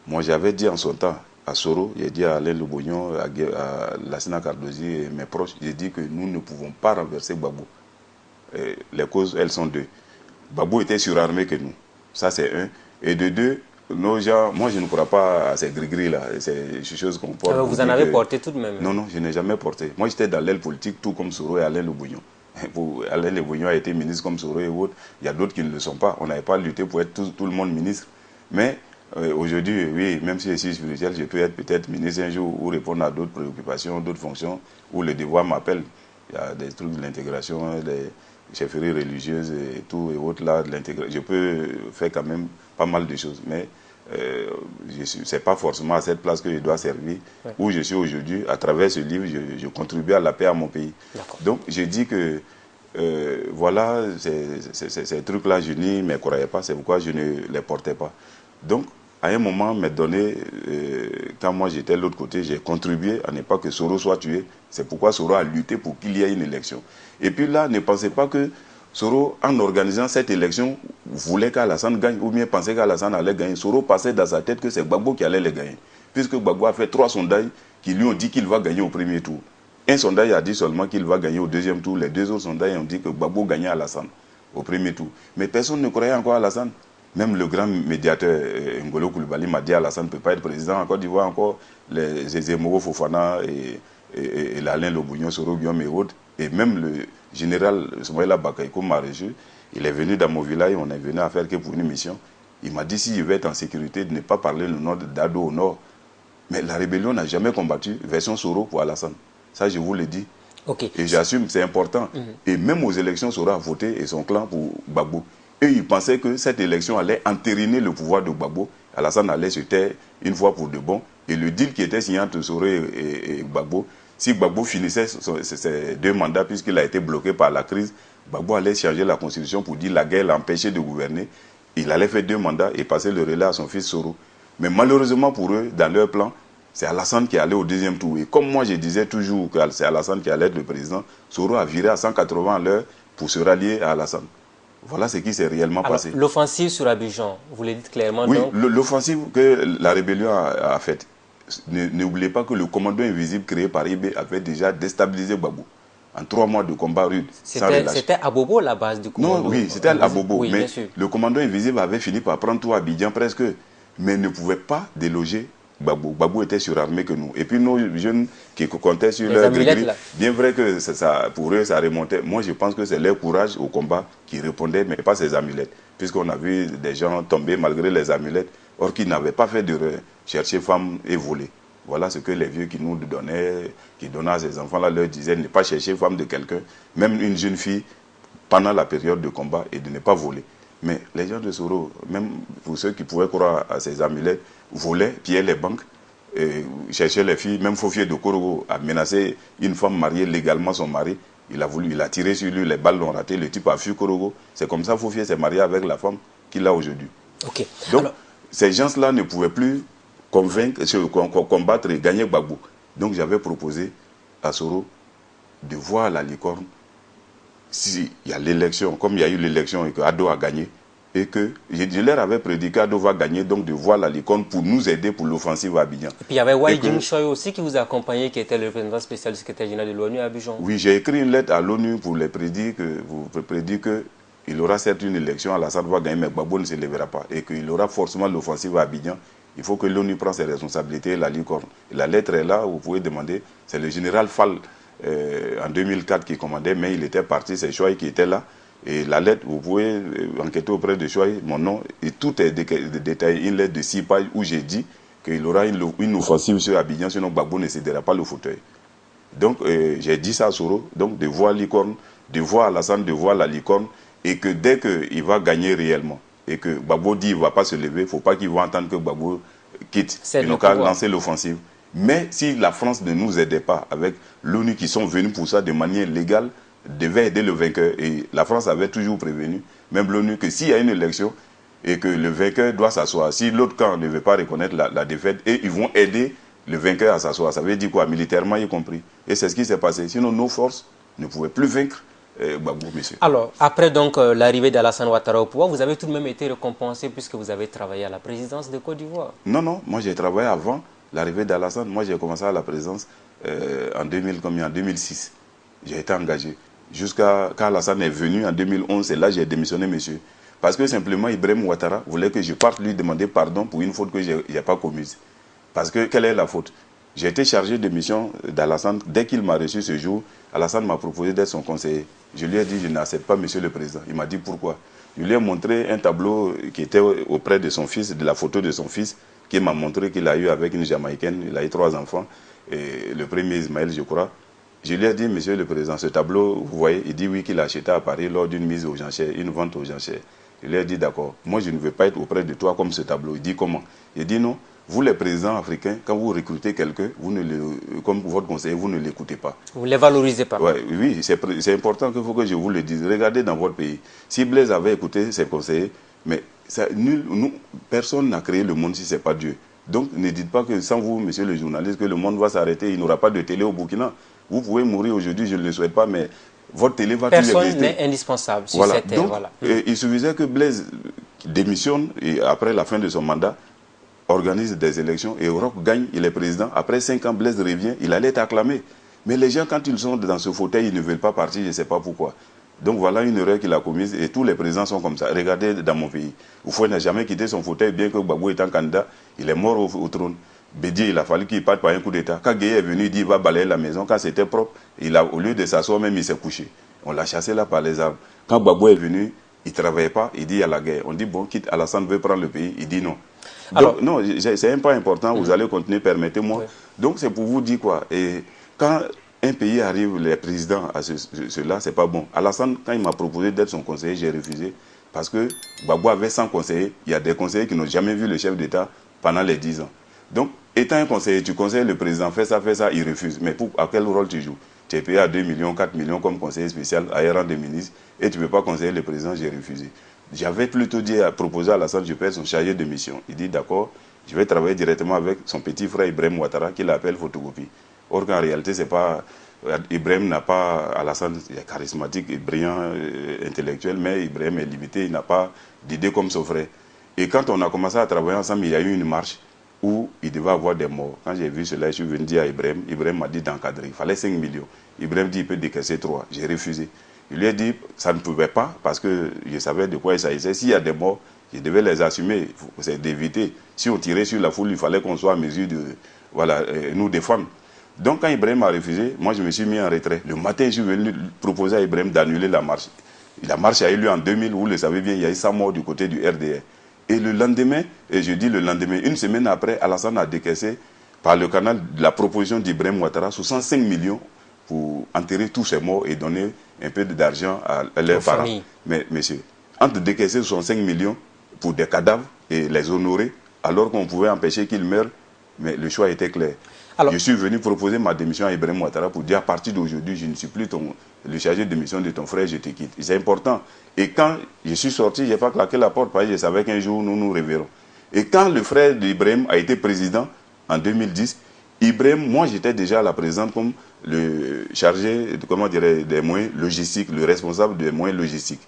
Moi, j'avais dit en son temps à Soro, j'ai dit à Alain Le Bougnon, à Lassina Cardozy et mes proches, j'ai dit que nous ne pouvons pas renverser Gbagbo. Les causes, elles sont deux. Gbagbo était surarmé que nous. Ça, c'est un. Et de deux, nos gens, moi, je ne crois pas à ces gris-gris-là. C'est des choses qu'on porte. Vous en avez porté tout de même? Non, non, je n'ai jamais porté. Moi, j'étais dans l'aile politique, tout comme Soro et Alain Le Bougnon. Alain Le Bougnon a été ministre comme Soro et autres. Il y a d'autres qui ne le sont pas. On n'avait pas lutté pour être tout le monde ministre. Mais aujourd'hui, oui, même si je suis spirituel, je peux être peut-être ministre un jour ou répondre à d'autres préoccupations, d'autres fonctions, où le devoir m'appelle. Il y a des trucs de l'intégration, des chefferies religieuses et tout, et autres là, de l'intégration. Je peux faire quand même pas mal de choses, mais ce n'est pas forcément à cette place que je dois servir, ouais. Où je suis aujourd'hui. À travers ce livre, je contribue à la paix à mon pays. Donc, je dis que voilà, ces trucs-là, je n'y me croyais pas, c'est pourquoi je ne les portais pas. Donc, à un moment donné, quand moi j'étais de l'autre côté, j'ai contribué à ne pas que Soro soit tué. C'est pourquoi Soro a lutté pour qu'il y ait une élection. Et puis là, ne pensez pas que Soro, en organisant cette élection, voulait qu'Alassane gagne ou bien pensait qu'Alassane allait gagner. Soro passait dans sa tête que c'est Gbagbo qui allait les gagner. Puisque Gbagbo a fait 3 sondages qui lui ont dit qu'il va gagner au premier tour. Un sondage a dit seulement qu'il va gagner au deuxième tour. Les deux autres sondages ont dit que Gbagbo gagnait Alassane au premier tour. Mais personne ne croyait encore à Alassane. Même le grand médiateur Ngolo Coulibaly m'a dit Alassane ne peut pas être président. En Côte d'Ivoire, encore les Zemmour Fofana et l'Alain Lobognon, Soro Guillaume et autres. Et même le général Soumaïla Bakaïko Maréchou, il est venu dans mon village, on est venu à faire que pour une mission. Il m'a dit s'il veut être en sécurité, de ne pas parler le nom d'Ado au nord. Mais la rébellion n'a jamais combattu version Soro pour Alassane. Ça, je vous le dis. Okay. Et j'assume, c'est important. Et même aux élections, Soro a voté et son clan pour Gbagbo. Et ils pensaient que cette élection allait entériner le pouvoir de Gbagbo. Alassane allait se taire une fois pour de bon. Et le deal qui était signé entre Soro et Gbagbo, si Gbagbo finissait ses 2 mandats, puisqu'il a été bloqué par la crise, Gbagbo allait changer la constitution pour dire la guerre l'a empêché de gouverner. Il allait faire 2 mandats et passer le relais à son fils Soro. Mais malheureusement pour eux, dans leur plan, c'est Alassane qui allait au deuxième tour. Et comme moi je disais toujours que c'est Alassane qui allait être le président, Soro a viré à 180 à l'heure pour se rallier à Alassane. Voilà ce qui s'est réellement passé. L'offensive sur Abidjan, vous le dites clairement. Oui, l'offensive que la rébellion a faite. N'oubliez pas que le commando invisible créé par IB avait déjà déstabilisé Gbagbo. En 3 mois de combat rude. C'était à Bobo la base du commando. Non, oui, c'était à Bobo. Oui, mais le commando invisible avait fini par prendre tout Abidjan presque, mais ne pouvait pas déloger Gbagbo. Gbagbo était surarmé que nous. Et puis nos jeunes qui comptaient sur leur gris, bien vrai que pour eux ça remontait. Moi je pense que c'est leur courage au combat qui répondait, mais pas ces amulettes. Puisqu'on a vu des gens tomber malgré les amulettes, or qu'ils n'avaient pas fait d'erreur, chercher femmes et voler. Voilà ce que les vieux qui nous donnaient, qui donnaient à ces enfants-là, leur disaient, ne pas chercher femme de quelqu'un, même une jeune fille, pendant la période de combat, et de ne pas voler. Mais les gens de Soro, même pour ceux qui pouvaient croire à ces amulettes, volaient, pillaient les banques, cherchaient les filles. Même Fofié de Korogo a menacé une femme mariée légalement son mari. Il a tiré sur lui, les balles l'ont raté, le type a fui Korogo. C'est comme ça que Fofié s'est marié avec la femme qu'il a aujourd'hui. Okay. Donc, ces gens-là ne pouvaient plus combattre et gagner Gbagbo. Donc j'avais proposé à Soro de voir la licorne s'il y a l'élection, comme il y a eu l'élection et que Ado a gagné, et que je leur avais prédit qu'Ado va gagner, donc de voir la licorne pour nous aider pour l'offensive à Abidjan. Et puis il y avait Wai Jing-Choi aussi qui vous a accompagné, qui était le représentant spécial du secrétaire général de l'ONU à Abidjan. Oui, j'ai écrit une lettre à l'ONU pour les prédire qu'il aura certes une élection, Alassane va gagner, mais Gbagbo ne se lèvera pas, et qu'il aura forcément l'offensive à Abidjan. Il faut que l'ONU prenne ses responsabilités, la licorne. Et la lettre est là, vous pouvez demander. C'est le général Fall en 2004 qui commandait, mais il était parti, c'est Chouaï qui était là. Et la lettre, vous pouvez enquêter auprès de Chouaï, mon nom, et tout est détaillé. Une lettre de 6 pages où j'ai dit qu'il aura une offensive sur Abidjan, sinon Gbagbo ne cédera pas le fauteuil. Donc j'ai dit ça à Soro, donc de voir licorne, de voir Alassane, de voir la licorne, et que dès qu'il va gagner réellement, et que Gbagbo dit qu'il ne va pas se lever, il ne faut pas qu'il va entendre que Gbagbo quitte. Il n'a qu'à lancer l'offensive. Mais si la France ne nous aidait pas, avec l'ONU qui sont venus pour ça de manière légale, devait aider le vainqueur. Et la France avait toujours prévenu, même l'ONU, que s'il y a une élection et que le vainqueur doit s'asseoir, si l'autre camp ne veut pas reconnaître la défaite, et ils vont aider le vainqueur à s'asseoir. Ça veut dire quoi? Militairement y compris. Et c'est ce qui s'est passé. Sinon, nos forces ne pouvaient plus vaincre Gbagbo, monsieur. Alors, après donc l'arrivée d'Alassane Ouattara au pouvoir, vous avez tout de même été récompensé puisque vous avez travaillé à la présidence de Côte d'Ivoire. Non, non, moi j'ai travaillé avant l'arrivée d'Alassane. Moi j'ai commencé à la présidence en 2006. J'ai été engagé. Jusqu'à quand Alassane est venu en 2011, et là j'ai démissionné, monsieur. Parce que simplement Ibrahim Ouattara voulait que je parte lui demander pardon pour une faute que je n'ai pas commise. Parce que quelle est la faute? J'ai été chargé de mission d'Alassane. Dès qu'il m'a reçu ce jour, Alassane m'a proposé d'être son conseiller. Je lui ai dit, je n'accepte pas, monsieur le président. Il m'a dit pourquoi. Je lui ai montré un tableau qui était auprès de son fils, de la photo de son fils, qui m'a montré qu'il a eu avec une Jamaïcaine. Il a eu 3 enfants. Et le premier Ismaël, je crois. Je lui ai dit, monsieur le président, ce tableau, vous voyez, il dit oui qu'il a acheté à Paris lors d'une mise aux enchères, une vente aux enchères. Je lui ai dit, d'accord, moi je ne veux pas être auprès de toi comme ce tableau. Il dit, comment? Il dit, non. Vous, les présidents africains, quand vous recrutez quelqu'un, comme votre conseiller, vous ne l'écoutez pas. Vous ne les valorisez pas. Ouais, oui, c'est important qu'il faut que je vous le dise. Regardez dans votre pays. Si Blaise avait écouté ses conseillers, mais personne n'a créé le monde si ce n'est pas Dieu. Donc ne dites pas que sans vous, monsieur le journaliste, que le monde va s'arrêter, il n'y aura pas de télé au Burkina. Vous pouvez mourir aujourd'hui, je ne le souhaite pas, mais votre télé va toujours exister. Personne n'est indispensable sur cette terre. Donc, il suffisait que Blaise démissionne et après la fin de son mandat, organise des élections et Roch gagne, il est président. Après 5 ans, Blaise revient, il allait être acclamé. Mais les gens, quand ils sont dans ce fauteuil, ils ne veulent pas partir, je ne sais pas pourquoi. Donc voilà une erreur qu'il a commise et tous les présidents sont comme ça. Regardez dans mon pays. Oufoué n'a jamais quitté son fauteuil, bien que Gbagbo étant candidat, il est mort au trône. Bédié, il a fallu qu'il parte par un coup d'État. Quand Gueye est venu, il dit qu'il va balayer la maison. Quand c'était propre, au lieu de s'asseoir même, il s'est couché. On l'a chassé là par les armes. Quand Gbagbo est venu, il ne travaillait pas, il dit il y a la guerre. On dit bon, quitte, Alassane veut prendre le pays, il dit non. Donc, non, c'est un point important, vous allez continuer, permettez-moi. Oui. Donc c'est pour vous dire quoi. Et quand un pays arrive, les présidents à cela, c'est pas bon. Alassane, quand il m'a proposé d'être son conseiller, j'ai refusé. Parce que Gbagbo avait 100 conseillers. Il y a des conseillers qui n'ont jamais vu le chef d'État pendant les 10 ans. Donc, étant un conseiller, tu conseilles le président, fais ça, il refuse. Mais à quel rôle tu joues? Tu es payé à 2 millions, 4 millions comme conseiller spécial à un rang de ministre et tu ne peux pas conseiller le président, j'ai refusé. J'avais plutôt proposé à Alassane, je peux être son chargé de mission. Il dit d'accord, je vais travailler directement avec son petit frère Ibrahim Ouattara qui l'appelle photocopie. Or qu'en réalité, c'est pas... Ibrahim n'a pas... Alassane est charismatique, brillant, intellectuel, mais Ibrahim est limité, il n'a pas d'idée comme son frère. Et quand on a commencé à travailler ensemble, il y a eu une marche où il devait avoir des morts. Quand j'ai vu cela, je suis venu dire à Ibrahim, Ibrahim m'a dit d'encadrer, il fallait 5 millions. Ibrahim dit il peut décaisser 3. J'ai refusé. Il lui a dit ça ne pouvait pas parce que je savais de quoi il s'agissait. S'il y a des morts, je devais les assumer, c'est d'éviter. Si on tirait sur la foule, il fallait qu'on soit en mesure de nous défendre. Donc quand Ibrahim a refusé, moi je me suis mis en retrait. Le matin, je suis venu proposer à Ibrahim d'annuler la marche. La marche a eu lieu en 2000, vous le savez bien, il y a eu 100 morts du côté du RDR. Et le lendemain, et je dis le lendemain, une semaine après, Alassane a décaissé par le canal de la proposition d'Ibrahim Ouattara 65 millions pour enterrer tous ces morts et donner un peu d'argent à leurs parents. Mais monsieur, entre décaisser 65 millions pour des cadavres et les honorer, alors qu'on pouvait empêcher qu'ils meurent, mais le choix était clair. Alors, je suis venu proposer ma démission à Ibrahim Ouattara pour dire à partir d'aujourd'hui, je ne suis plus le chargé de mission de ton frère, je te quitte. C'est important. Et quand je suis sorti, je n'ai pas claqué la porte parce que je savais qu'un jour nous nous reverrons. Et quand le frère d'Ibrahim a été président en 2010, Ibrahim, moi j'étais déjà à la présidence comme le chargé des moyens logistiques, le responsable des moyens logistiques.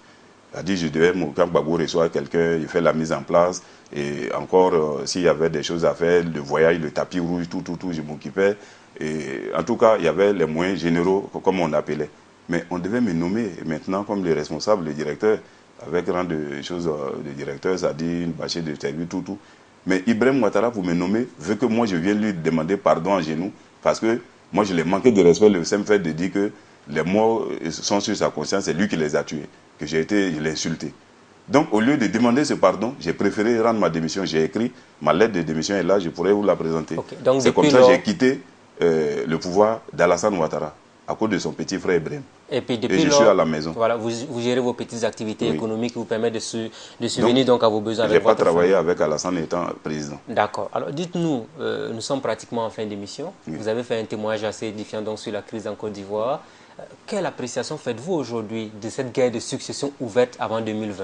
C'est-à-dire je devais, quand Gbagbo reçoit quelqu'un, il fait la mise en place. Et encore, s'il y avait des choses à faire, le voyage, le tapis rouge, tout, je m'occupais. Et en tout cas, il y avait les moyens généraux, comme on appelait. Mais on devait me nommer maintenant comme le responsable, le directeur, avec rang de choses de directeur, c'est-à-dire une bâchée de service, tout. Mais Ibrahim Ouattara, pour me nommer, veut que moi je vienne lui demander pardon à genoux, parce que moi je l'ai manqué de respect, le simple fait de dire que les morts sont sur sa conscience, c'est lui qui les a tués, que je l'ai insulté. Donc, au lieu de demander ce pardon, j'ai préféré rendre ma démission. J'ai écrit, ma lettre de démission est là, je pourrais vous la présenter. Okay. C'est comme ça que j'ai quitté le pouvoir d'Alassane Ouattara, à cause de son petit frère Ibrahim. Et puis depuis je suis à la maison. Voilà, vous gérez vos petites activités économiques qui vous permettent de subvenir donc à vos besoins. Je n'ai pas travaillé avec Alassane étant président. D'accord. Alors, dites-nous, nous sommes pratiquement en fin d'émission. Oui. Vous avez fait un témoignage assez édifiant donc, sur la crise en Côte d'Ivoire. Quelle appréciation faites-vous aujourd'hui de cette guerre de succession ouverte avant 2020?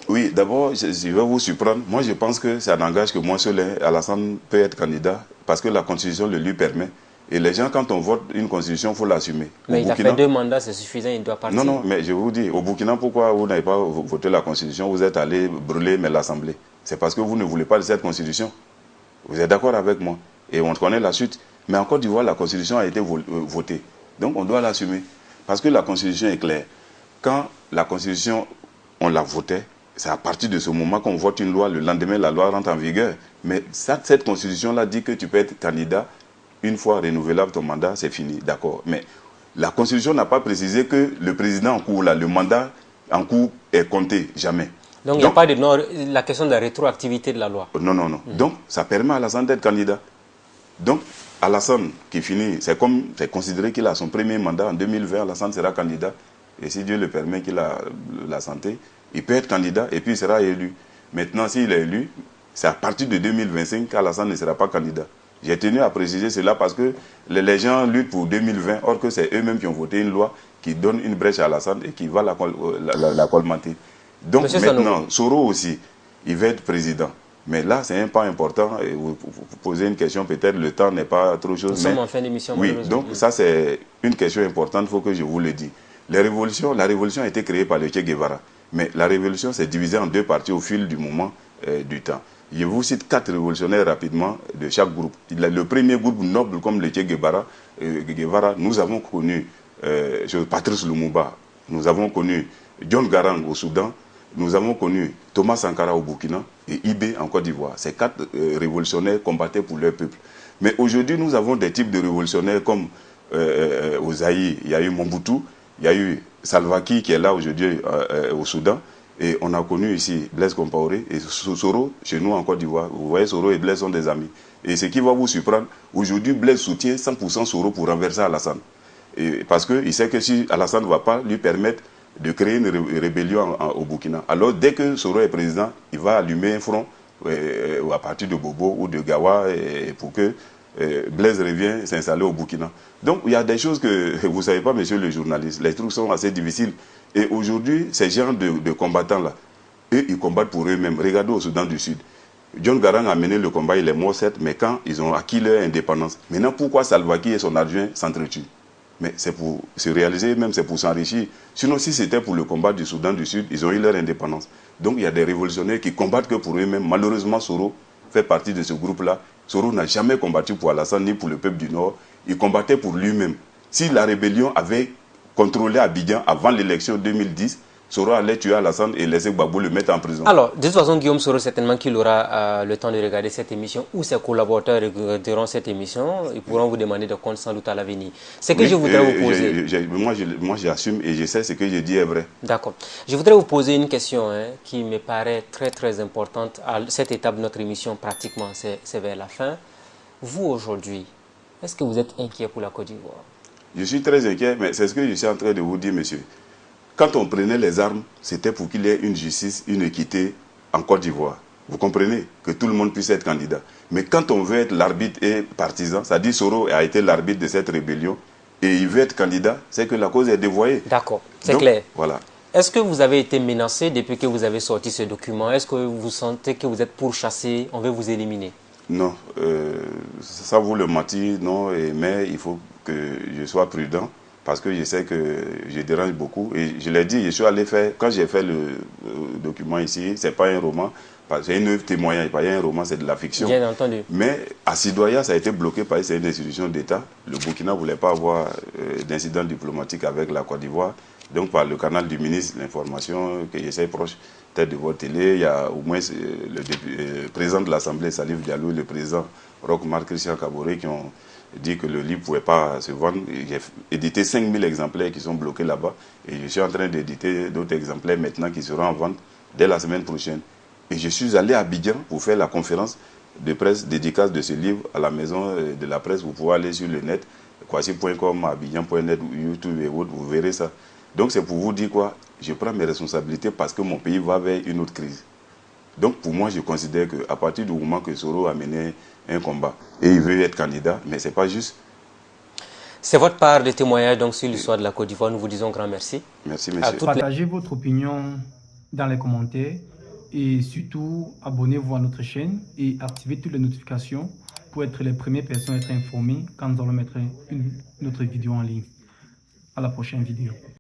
Oui, d'abord, je vais vous surprendre. Moi, je pense que ça n'engage que moi seul. Alassane peut être candidat parce que la Constitution le lui permet. Et les gens, quand on vote une Constitution, il faut l'assumer. Mais il a fait 2 mandats, c'est suffisant, il doit partir. Non, mais je vous dis, au Burkina, pourquoi vous n'avez pas voté la Constitution? Vous êtes allé brûler l'Assemblée. C'est parce que vous ne voulez pas de cette Constitution. Vous êtes d'accord avec moi? Et on connaît la suite. Mais en Côte d'Ivoire, la Constitution a été votée. Donc, on doit l'assumer. Parce que la Constitution est claire. Quand la Constitution, on la votait, c'est à partir de ce moment qu'on vote une loi, le lendemain, la loi rentre en vigueur. Mais cette Constitution-là dit que tu peux être candidat, une fois renouvelable ton mandat, c'est fini, d'accord. Mais la Constitution n'a pas précisé que le président en cours, là, le mandat en cours est compté, jamais. Donc il n'y a pas de la question de la rétroactivité de la loi. Non. Donc ça permet à Alassane d'être candidat. Donc Alassane qui finit, c'est considéré qu'il a son premier mandat en 2020, Alassane sera candidat. Et si Dieu le permet qu'il a la santé, il peut être candidat et puis il sera élu. Maintenant, s'il est élu, c'est à partir de 2025 qu'Alassane ne sera pas candidat. J'ai tenu à préciser cela parce que les gens luttent pour 2020, or que c'est eux-mêmes qui ont voté une loi qui donne une brèche à Alassane et qui va la colmater. Donc Monsieur maintenant, Soro aussi, il va être président. Mais là, c'est un pas important. Et vous posez une question, peut-être le temps n'est pas trop chose. Nous sommes en fin d'émission. Oui, donc ça c'est une question importante, il faut que je vous le dise. La révolution a été créée par le Che Guevara. Mais la révolution s'est divisée en 2 parties au fil du moment du temps. Je vous cite 4 révolutionnaires rapidement de chaque groupe. Le premier groupe noble comme le Che Guevara, nous avons connu Patrice Lumumba, nous avons connu John Garang au Soudan, nous avons connu Thomas Sankara au Burkina et Ibé en Côte d'Ivoire. Ces 4 révolutionnaires combattaient pour leur peuple. Mais aujourd'hui, nous avons des types de révolutionnaires comme au Zaïre, il y a eu Mobutu, il y a eu Salva Kiir qui est là aujourd'hui au Soudan. Et on a connu ici Blaise Compaoré et Soro chez nous en Côte d'Ivoire. Vous voyez, Soro et Blaise sont des amis. Et ce qui va vous surprendre, aujourd'hui, Blaise soutient 100% Soro pour renverser Alassane. Et parce qu'il sait que si Alassane ne va pas lui permettre de créer une rébellion au Burkina, alors dès que Soro est président, il va allumer un front à partir de Bobo ou de Gawa pour que Blaise revienne s'installer au Burkina. Donc il y a des choses que vous ne savez pas, monsieur le journaliste. Les trucs sont assez difficiles. Et aujourd'hui, ces gens de combattants-là, eux, ils combattent pour eux-mêmes. Regardez au Soudan du Sud. John Garang a mené le combat, il est mort certes, mais quand ils ont acquis leur indépendance. Maintenant, pourquoi Salva Kiir et son adjoint s'entretuent? Mais c'est pour se réaliser, même c'est pour s'enrichir. Sinon, si c'était pour le combat du Soudan du Sud, ils ont eu leur indépendance. Donc il y a des révolutionnaires qui combattent que pour eux-mêmes. Malheureusement, Soro fait partie de ce groupe-là. Soro n'a jamais combattu pour Alassane ni pour le peuple du Nord. Il combattait pour lui-même. Si la rébellion avait contrôlé Abidjan avant l'élection 2010, Soro allait tuer Alassane et laisser Gbagbo le mettre en prison. Alors, de toute façon, Guillaume Soro, certainement qu'il aura le temps de regarder cette émission ou ses collaborateurs regarderont cette émission. Ils pourront vous demander des comptes sans doute à l'avenir. C'est que je voudrais vous poser... Moi, j'assume et je sais ce que je dis est vrai. D'accord. Je voudrais vous poser une question qui me paraît très, très importante. À cette étape de notre émission, pratiquement, c'est vers la fin. Vous, aujourd'hui, est-ce que vous êtes inquiet pour la Côte d'Ivoire? Je suis très inquiet, mais c'est ce que je suis en train de vous dire, monsieur. Quand on prenait les armes, c'était pour qu'il y ait une justice, une équité en Côte d'Ivoire. Vous comprenez? Que tout le monde puisse être candidat. Mais quand on veut être l'arbitre et partisan, ça dit Soro a été l'arbitre de cette rébellion, et il veut être candidat, c'est que la cause est dévoyée. D'accord, c'est clair. Voilà. Est-ce que vous avez été menacé depuis que vous avez sorti ce document? Est-ce que vous sentez que vous êtes pourchassé, on veut vous éliminer? Non, ça vous le mentir, non, mais il faut que je sois prudent parce que je sais que je dérange beaucoup. Et je l'ai dit, je suis allé faire, quand j'ai fait le document ici, ce n'est pas un roman, c'est une œuvre témoignage, pas un roman, c'est de la fiction. Bien entendu. Mais à Sidoya, ça a été bloqué parce que c'est une institution d'État. Le Burkina ne voulait pas avoir d'incident diplomatique avec la Côte d'Ivoire. Donc par le canal du ministre, l'information que j'essaie proche, peut-être de votre télé, il y a au moins le président de l'Assemblée, Salif Diallo, et le président Roch-Marc Christian Kaboré qui ont dit que le livre ne pouvait pas se vendre. J'ai édité 5000 exemplaires qui sont bloqués là-bas et je suis en train d'éditer d'autres exemplaires maintenant qui seront en vente dès la semaine prochaine. Et je suis allé à Abidjan pour faire la conférence de presse dédicace de ce livre à la maison de la presse. Vous pouvez aller sur le net, kwasi.com, abidjan.net, YouTube et autres, vous verrez ça. Donc c'est pour vous dire quoi, je prends mes responsabilités parce que mon pays va vers une autre crise. Donc pour moi, je considère qu'à partir du moment que Soro a mené un combat et il veut être candidat, mais ce n'est pas juste. C'est votre part de témoignage donc, sur l'histoire de la Côte d'Ivoire. Nous vous disons grand merci. Merci, monsieur. Partagez votre opinion dans les commentaires et surtout abonnez-vous à notre chaîne et activez toutes les notifications pour être les premières personnes à être informées quand nous allons mettre une autre vidéo en ligne. À la prochaine vidéo.